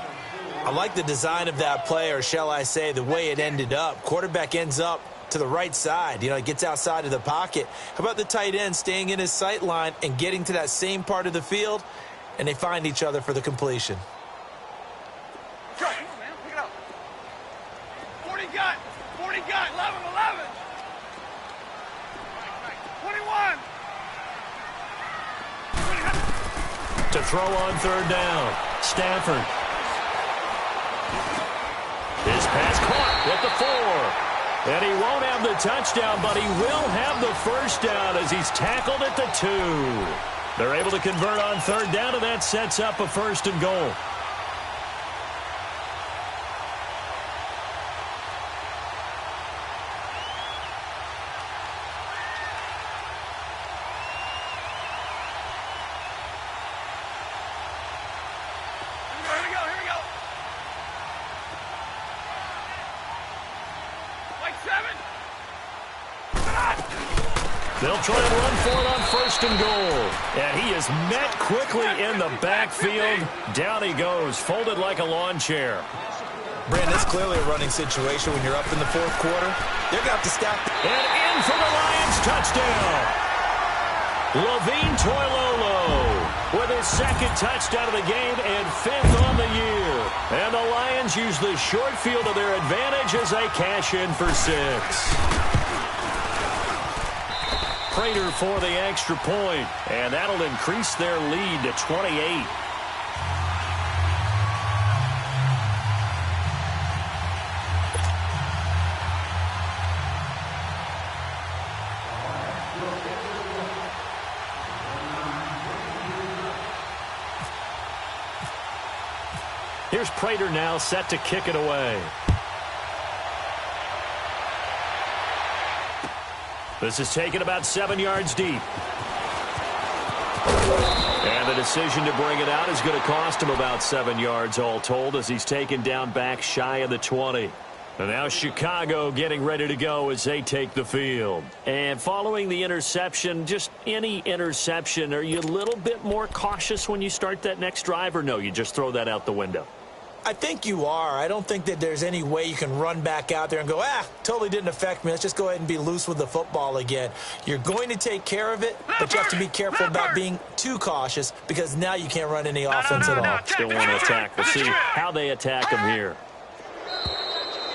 I like the design of that play, or shall I say the way it ended up. Quarterback ends up to the right side. You know, he gets outside of the pocket. How about the tight end staying in his sight line and getting to that same part of the field, and they find each other for the completion. Come on, man. Pick it up. 40 gun. 40 gun. 11, 11. 21. To throw on third down, Stafford. His pass caught at the 4. And he won't have the touchdown, but he will have the first down as he's tackled at the 2. They're able to convert on third down, and that sets up a 1st and goal. They'll try and run for it on 1st and goal. And he is met quickly in the backfield. Down he goes, folded like a lawn chair. Brandon, it's clearly a running situation when you're up in the 4th quarter. They're going to have to stop. And in for the Lions touchdown. Levine Toilolo with his 2nd touchdown of the game and 5th on the year. And the Lions use the short field to their advantage as they cash in for 6. Prater for the extra point, and that'll increase their lead to 28. Here's Prater now set to kick it away. This is taken about 7 yards deep. And the decision to bring it out is going to cost him about 7 yards all told as he's taken down back shy of the 20. And now Chicago getting ready to go as they take the field. And following the interception, just any interception, are you a little bit more cautious when you start that next drive, or no, you just throw that out the window? I think you are. I don't think that there's any way you can run back out there and go, totally didn't affect me. Let's just go ahead and be loose with the football again. You're going to take care of it, but you have to be careful about being too cautious because now you can't run any offense at all. Still want to attack. We'll see how they attack him here.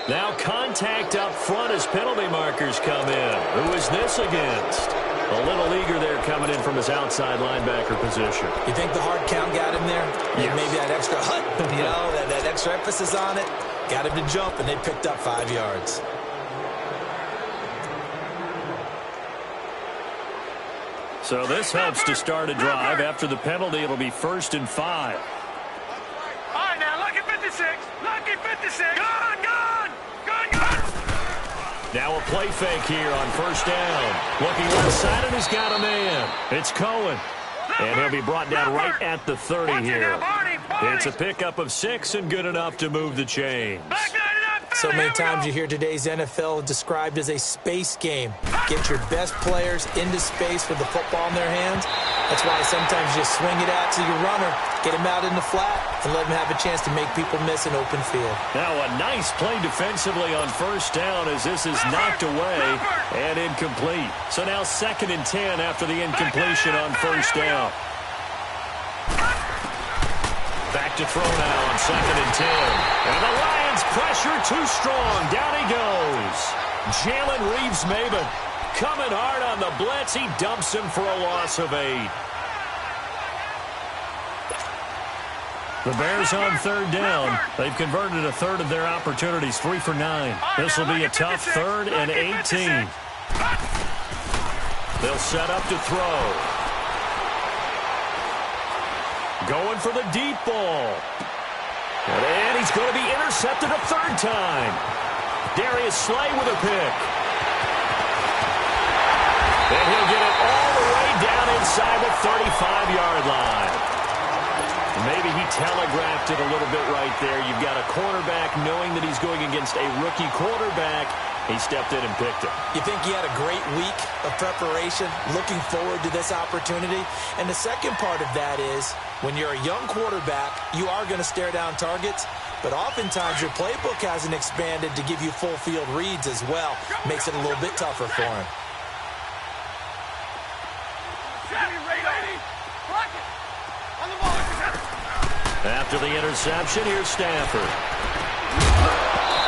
Now contact up front as penalty markers come in. Who is this against? A little eager there coming in from his outside linebacker position. You think the hard count got him there? Yes. Maybe that extra that extra emphasis on it got him to jump, and they picked up 5 yards. So this helps to start a drive. After the penalty, it'll be 1st and 5. All right, now, lucky 56. Lucky 56. Gone, gone. Gone, gone. Now a play fake here on 1st down. Looking left side, and he's got a man. It's Cohen. And he'll be brought down right at the 30 here. It's a pickup of 6 and good enough to move the chains. So many times you hear today's NFL described as a space game. Get your best players into space with the football in their hands. That's why sometimes you swing it out to your runner, get him out in the flat, and let him have a chance to make people miss an open field. Now a nice play defensively on 1st down as this is knocked away and incomplete. So now 2nd and 10 after the incompletion on 1st down. Back to throw now on 2nd and 10. And the Lions pressure too strong. Down he goes. Jalen Reeves-Maybin coming hard on the blitz. He dumps him for a loss of 8. The Bears on 3rd down. They've converted a third of their opportunities, 3 for 9. This will be a tough 3rd and 18. They'll set up to throw. Going for the deep ball. And he's going to be intercepted a 3rd time. Darius Slay with a pick. And he'll get it all the way down inside the 35-yard line. Maybe he telegraphed it a little bit right there. You've got a quarterback knowing that he's going against a rookie quarterback. He stepped in and picked it. You think he had a great week of preparation, looking forward to this opportunity? And the second part of that is, when you're a young quarterback, you are going to stare down targets, but oftentimes your playbook hasn't expanded to give you full field reads as well. Makes it a little bit tougher for him. After the interception, here's Stafford.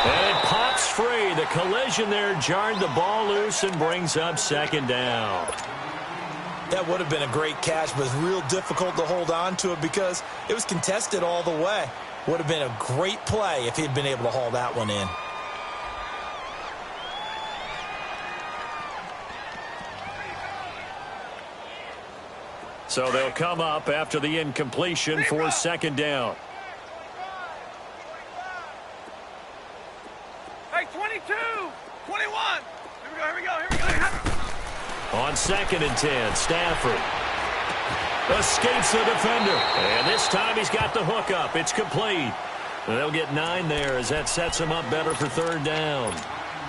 And it pops free. The collision there jarred the ball loose and brings up 2nd down. That would have been a great catch, but it's real difficult to hold on to it because it was contested all the way. Would have been a great play if he'd been able to haul that one in. So they'll come up after the incompletion for 2nd down. Hey, 22, 21. Here we go. On 2nd and 10, Stafford escapes the defender. And this time he's got the hook up. It's complete. They'll get 9 there as that sets him up better for 3rd down.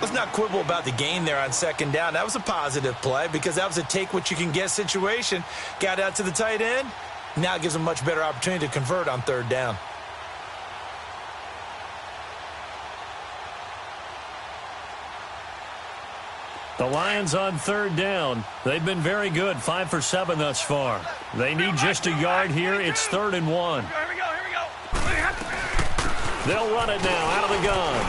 Let's not quibble about the gain there on 2nd down. That was a positive play because that was a take-what-you-can-get situation. Got out to the tight end. Now it gives him a much better opportunity to convert on 3rd down. The Lions on 3rd down. They've been very good, 5 for 7 thus far. They need just a yard here. It's 3rd and 1. Here we go. They'll run it now out of the gun.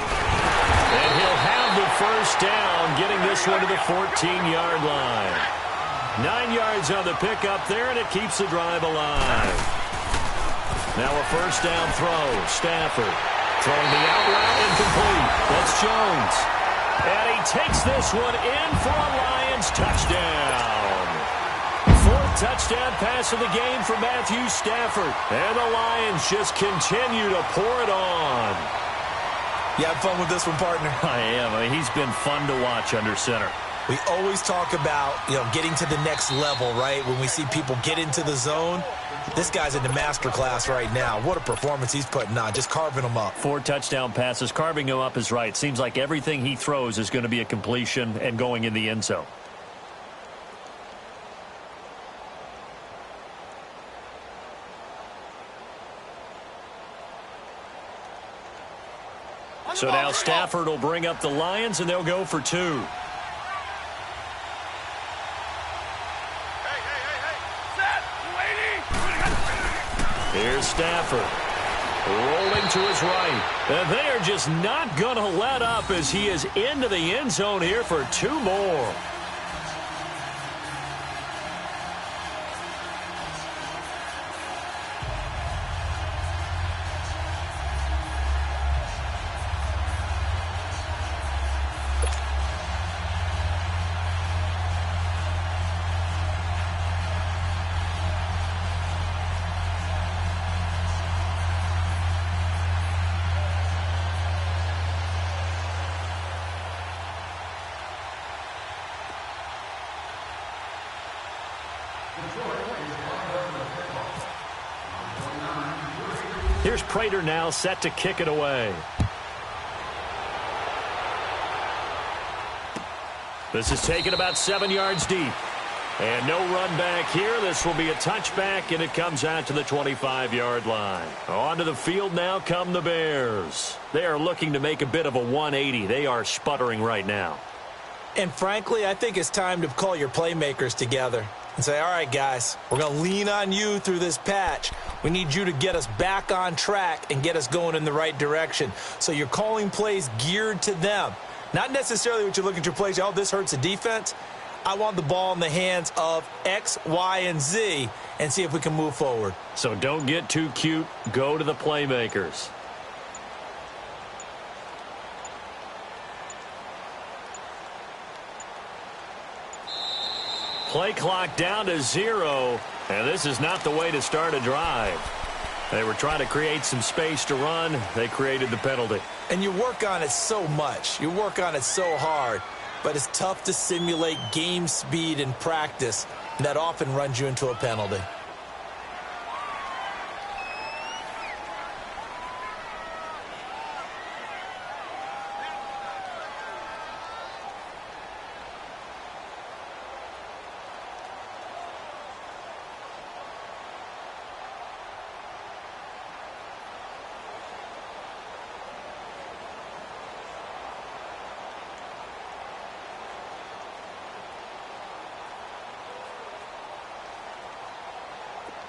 And he'll have the 1st down, getting this one to the 14-yard line. 9 yards on the pickup there, and it keeps the drive alive. Now a 1st down throw. Stafford throwing the out route incomplete. That's Jones. And he takes this one in for a Lions touchdown. 4th touchdown pass of the game for Matthew Stafford. And the Lions just continue to pour it on. You have fun with this one, partner? I am. I mean, he's been fun to watch under center. We always talk about, getting to the next level, right? When we see people get into the zone, this guy's in the master class right now. What a performance he's putting on, just carving them up. 4 touchdown passes. Carving him up is right. Seems like everything he throws is going to be a completion and going in the end zone. So now Stafford will bring up the Lions, and they'll go for 2. Here's Stafford, rolling to his right. And they are just not going to let up as he is into the end zone here for 2 more. Here's Prater now set to kick it away. This is taken about 7 yards deep. And no run back here. This will be a touchback, and it comes out to the 25-yard line. Onto the field now come the Bears. They are looking to make a bit of a 180. They are sputtering right now. And frankly, I think it's time to call your playmakers together and say, all right, guys, we're going to lean on you through this patch. We need you to get us back on track and get us going in the right direction. So you're calling plays geared to them. Not necessarily what you look at your plays, oh, this hurts the defense. I want the ball in the hands of X, Y, and Z and see if we can move forward. So don't get too cute. Go to the playmakers. Play clock down to 0, and this is not the way to start a drive. They were trying to create some space to run. They created the penalty. And you work on it so much. You work on it so hard. But it's tough to simulate game speed in practice. And that often runs you into a penalty.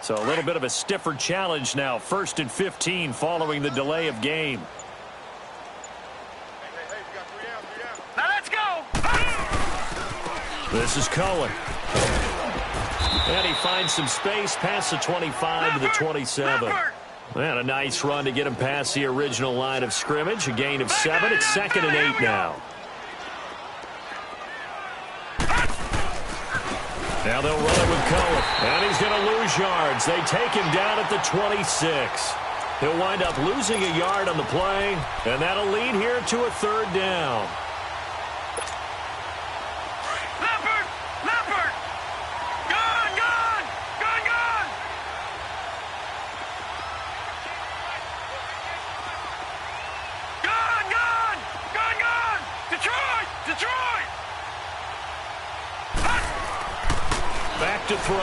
So a little bit of a stiffer challenge now. 1st and 15 following the delay of game. Now let's go. This is Cohen. And he finds some space past the 25 to the 27. And a nice run to get him past the original line of scrimmage. A gain of 7. It's 2nd and 8 now. Now they'll run it with Cohen. And he's going to lose yards. They take him down at the 26. He'll wind up losing a yard on the play. And that'll lead here to a 3rd down. Leopard! Gone! Detroit! Back to throw.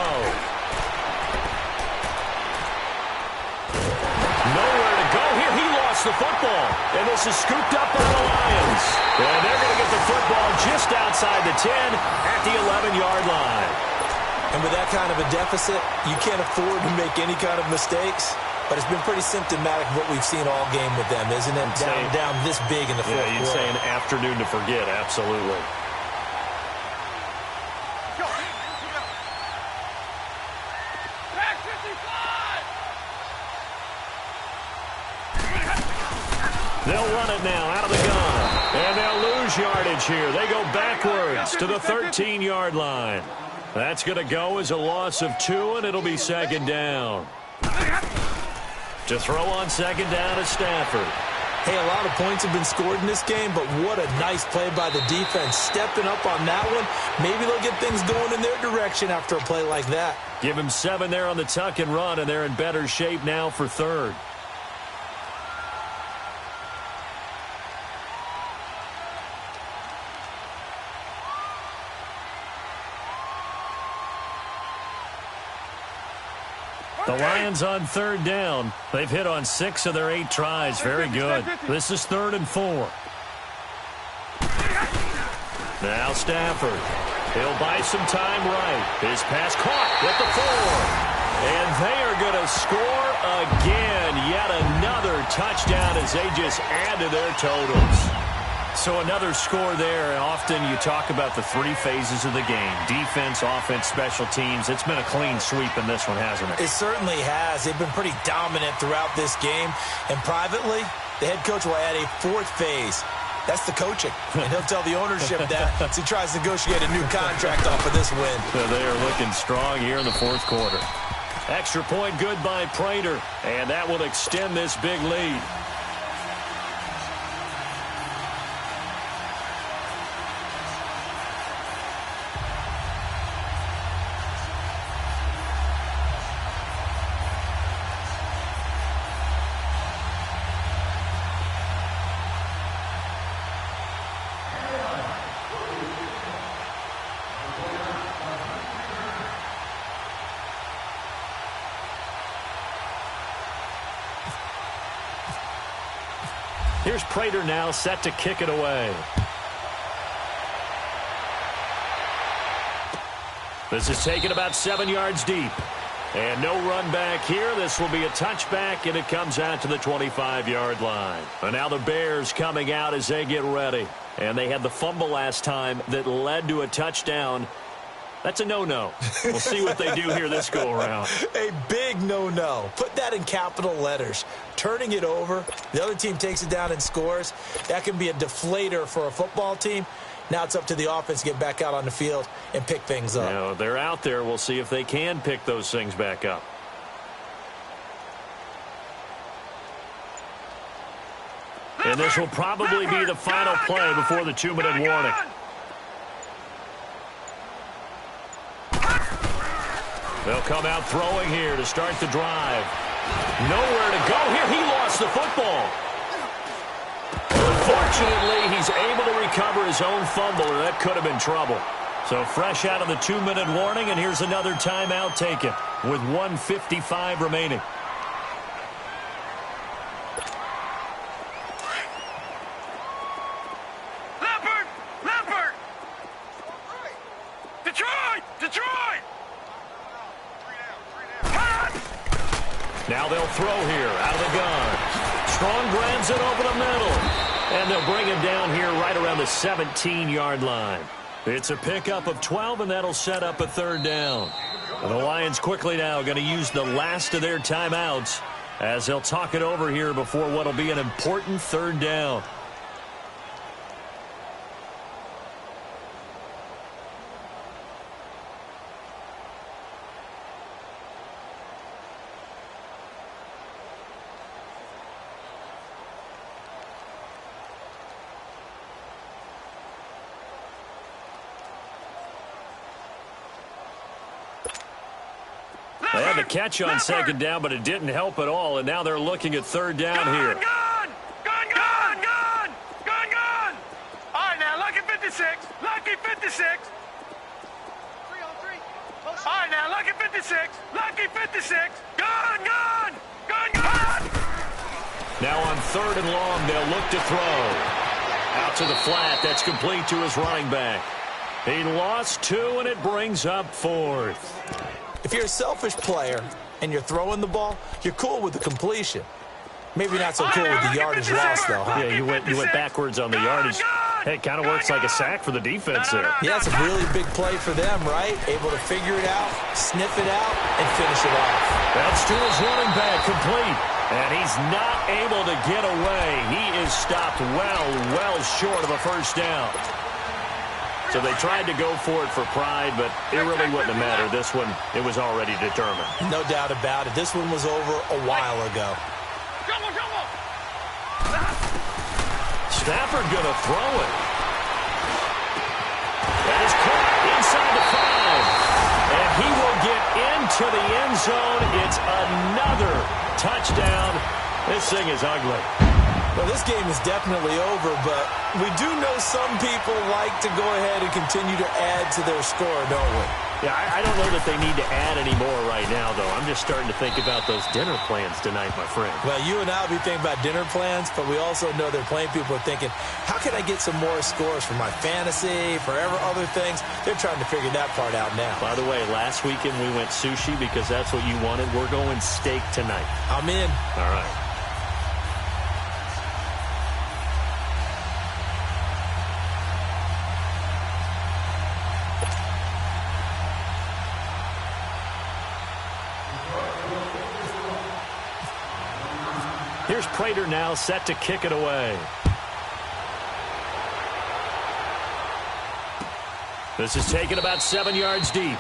Nowhere to go here. He lost the football. And this is scooped up by the Lions. And they're going to get the football just outside the 10 at the 11-yard line. And with that kind of a deficit, you can't afford to make any kind of mistakes. But it's been pretty symptomatic of what we've seen all game with them, isn't it? Down this big in the fourth quarter. Yeah, you'd say an afternoon to forget. Absolutely. They'll run it now out of the gun. And they'll lose yardage here. They go backwards to the 13-yard line. That's going to go as a loss of 2, and it'll be 2nd down. To throw on 2nd down is Stafford. Hey, a lot of points have been scored in this game, but what a nice play by the defense. Stepping up on that one. Maybe they'll get things going in their direction after a play like that. Give him 7 there on the tuck and run, and they're in better shape now for 3rd. The Lions on third down. They've hit on 6 of their 8 tries. Very good. This is 3rd and 4. Now Stafford. He'll buy some time right. His pass caught with the 4. And they are going to score again. Yet another touchdown as they just add to their totals. So another score there. And often you talk about the 3 phases of the game. Defense, offense, special teams. It's been a clean sweep in this one, hasn't it? It certainly has. They've been pretty dominant throughout this game. And privately, the head coach will add a 4th phase. That's the coaching. And he'll tell the ownership that as he tries to negotiate a new contract off of this win. So they are looking strong here in the 4th quarter. Extra point good by Prater. And that will extend this big lead. Here's Prater now set to kick it away. This is taken about 7 yards deep. And no run back here. This will be a touchback, and it comes out to the 25-yard line. And now the Bears coming out as they get ready. And they had the fumble last time that led to a touchdown. That's a no-no. We'll see what they do here this go-around. A big no-no. Put that in capital letters. Turning it over, the other team takes it down and scores. That can be a deflator for a football team. Now it's up to the offense to get back out on the field and pick things up. Now, they're out there. We'll see if they can pick those things back up. And this will probably be the final play before the 2-minute warning. They'll come out throwing here to start the drive. Nowhere to go here. He lost the football. Unfortunately, he's able to recover his own fumble, or that could have been trouble. So fresh out of the 2-minute warning, and here's another timeout taken with 1:55 remaining. Leopard! Detroit! Now they'll throw here out of the gun. Strong grabs it over the middle. And they'll bring him down here right around the 17-yard line. It's a pickup of 12, and that'll set up a 3rd down. And the Lions quickly now going to use the last of their timeouts as they'll talk it over here before what will be an important 3rd down. They had the catch on 2nd down, but it didn't help at all, and now they're looking at 3rd down here. Gun! All right, now, lucky 56. Lucky 56. 3-on-3. All right, now, lucky 56. Lucky 56. Gun! Now on 3rd and long, they'll look to throw. Out to the flat. That's complete to his running back. He lost 2, and it brings up 4th. If you're a selfish player and you're throwing the ball, you're cool with the completion. Maybe not so cool with the yardage loss, though, huh? Yeah, you went backwards on the yardage. Hey, it kind of works like a sack for the defense there. Yeah, it's a really big play for them, right? Able to figure it out, sniff it out, and finish it off. That's to his running back, complete. And he's not able to get away. He is stopped well short of a 1st down. So they tried to go for it for pride, but it really wouldn't have mattered. This one, it was already determined. No doubt about it. This one was over a while ago. Stafford going to throw it. That is caught inside the 5. And he will get into the end zone. It's another touchdown. This thing is ugly. Well, this game is definitely over, but we do know some people like to go ahead and continue to add to their score, don't we? Yeah, I don't know that they need to add any more right now. now, though, I'm just starting to think about those dinner plans tonight, my friend. Well, you and I will be thinking about dinner plans, but we also know they're playing people are thinking, how can I get some more scores for my fantasy, for other things? They're trying to figure that part out now. By the way, last weekend we went sushi because that's what you wanted. We're going steak tonight. I'm in. All right. Here's Prater now set to kick it away. This is taken about 7 yards deep.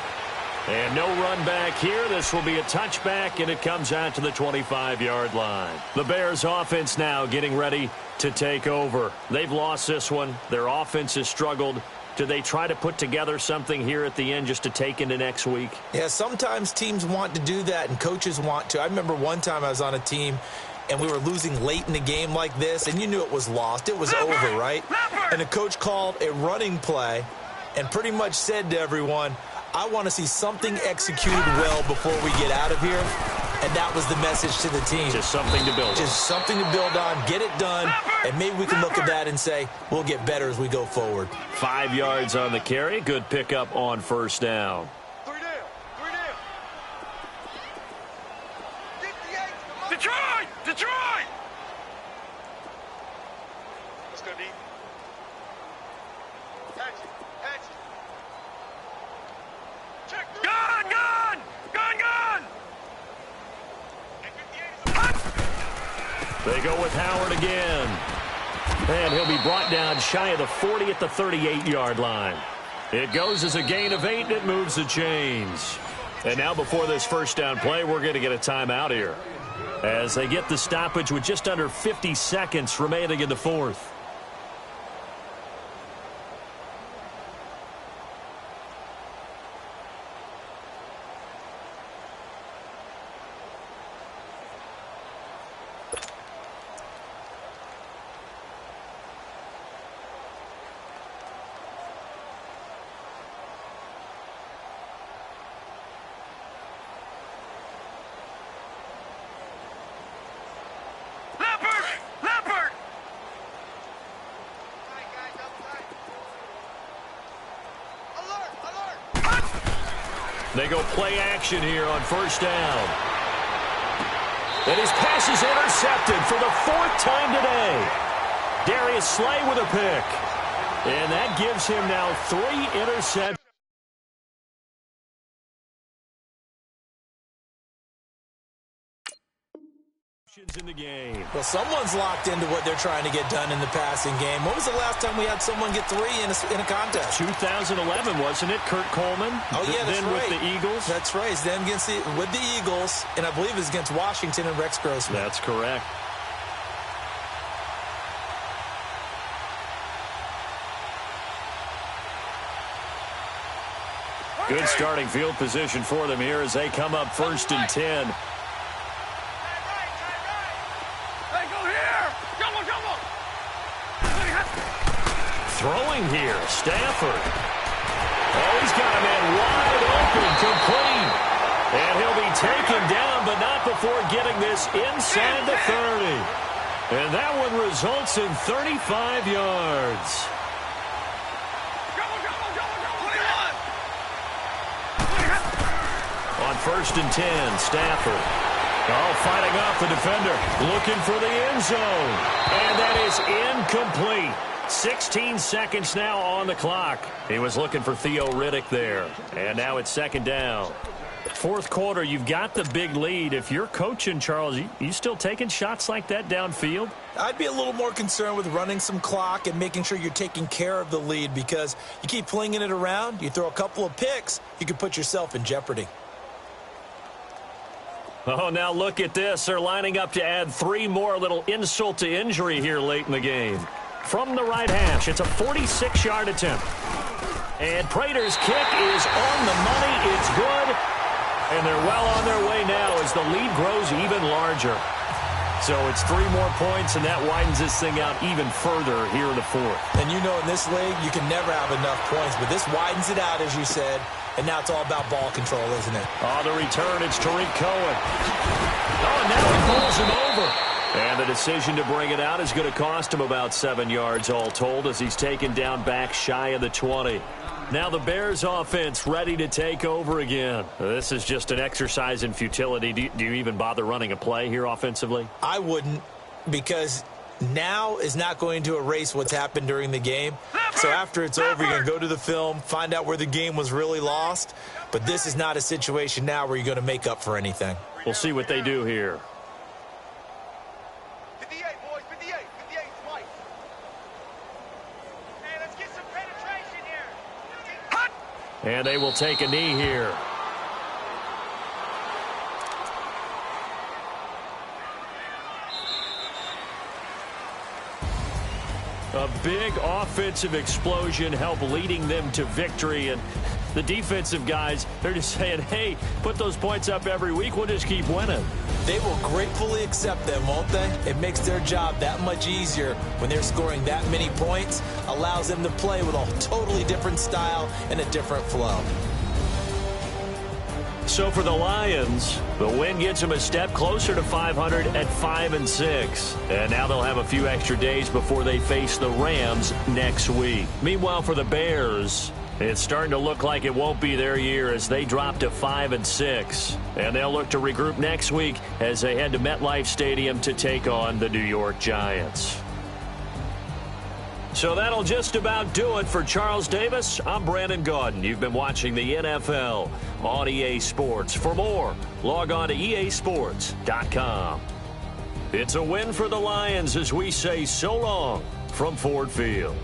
And no run back here. This will be a touchback, and it comes out to the 25-yard line. The Bears offense now getting ready to take over. They've lost this one. Their offense has struggled. Do they try to put together something here at the end just to take into next week? Yeah, sometimes teams want to do that, and coaches want to. I remember one time I was on a team, and we were losing late in the game like this, and you knew it was lost. It was over, right? And the coach called a running play and pretty much said to everyone, I want to see something executed well before we get out of here. And that was the message to the team. Just something to build on. Just something to build on, get it done, and maybe we can look at that and say, we'll get better as we go forward. 5 yards on the carry. Good pickup on first down. Detroit! Detroit! Let's go, D. Catch it. Catch it. Check. Gun! Gun! Gun! Gun! They go with Howard again. And he'll be brought down shy of the 40 at the 38-yard line. It goes as a gain of 8, and it moves the chains. And now before this first down play, we're going to get a timeout here, as they get the stoppage with just under 50 seconds remaining in the fourth. They go play action here on first down. And his pass is intercepted for the 4th time today. Darius Slay with a pick. And that gives him now 3 interceptions in the game. Well, someone's locked into what they're trying to get done in the passing game. When was the last time we had someone get 3 in a contest? 2011, wasn't it? Kurt Coleman. Oh, yeah, that's then right. With the Eagles. That's right. Then with the Eagles, and I believe it's against Washington and Rex Grossman. That's correct. Good starting field position for them here as they come up 1st and 10. Throwing here, Stafford. Oh, he's got a man wide open, complete. And he'll be taken down, but not before getting this inside the 30. And that one results in 35 yards. On 1st and 10, Stafford. Oh, fighting off the defender, looking for the end zone. And that is incomplete. 16 seconds now on the clock. He was looking for Theo Riddick there. And now it's 2nd down. 4th quarter, you've got the big lead. If you're coaching, Charles, you still taking shots like that downfield? I'd be a little more concerned with running some clock and making sure you're taking care of the lead, because you keep flinging it around, you throw a couple of picks, you could put yourself in jeopardy. Oh, now look at this. They're lining up to add 3 more, little insult to injury here late in the game. From the right hash, it's a 46-yard attempt. And Prater's kick is on the money. It's good. And they're well on their way now as the lead grows even larger. So it's 3 more points, and that widens this thing out even further here in the 4th. And you know, in this league, you can never have enough points, but this widens it out, as you said. and now it's all about ball control, isn't it? On the return, it's Tariq Cohen. Oh, now he pulls him over. And the decision to bring it out is going to cost him about 7 yards all told as he's taken down back shy of the 20. Now the Bears offense ready to take over again. This is just an exercise in futility. Do you even bother running a play here offensively? I wouldn't, because now is not going to erase what's happened during the game. So after it's over, you're going to go to the film, find out where the game was really lost. But this is not a situation now where you're going to make up for anything. We'll see what they do here. 58, boys, 58, 58 twice. Hey, let's get some penetration here. Hut! And they will take a knee here. A big offensive explosion helped leading them to victory. And the defensive guys, they're just saying, hey, put those points up every week. We'll just keep winning. They will gratefully accept them, won't they? It makes their job that much easier when they're scoring that many points. Allows them to play with a totally different style and a different flow. So for the Lions, the win gets them a step closer to 500 at 5-6. And now they'll have a few extra days before they face the Rams next week. Meanwhile, for the Bears, it's starting to look like it won't be their year as they drop to 5-6. And they'll look to regroup next week as they head to MetLife Stadium to take on the New York Giants. So that'll just about do it for Charles Davis. I'm Brandon Gaudin. You've been watching the NFL on EA Sports. For more, log on to easports.com. It's a win for the Lions as we say so long from Ford Field.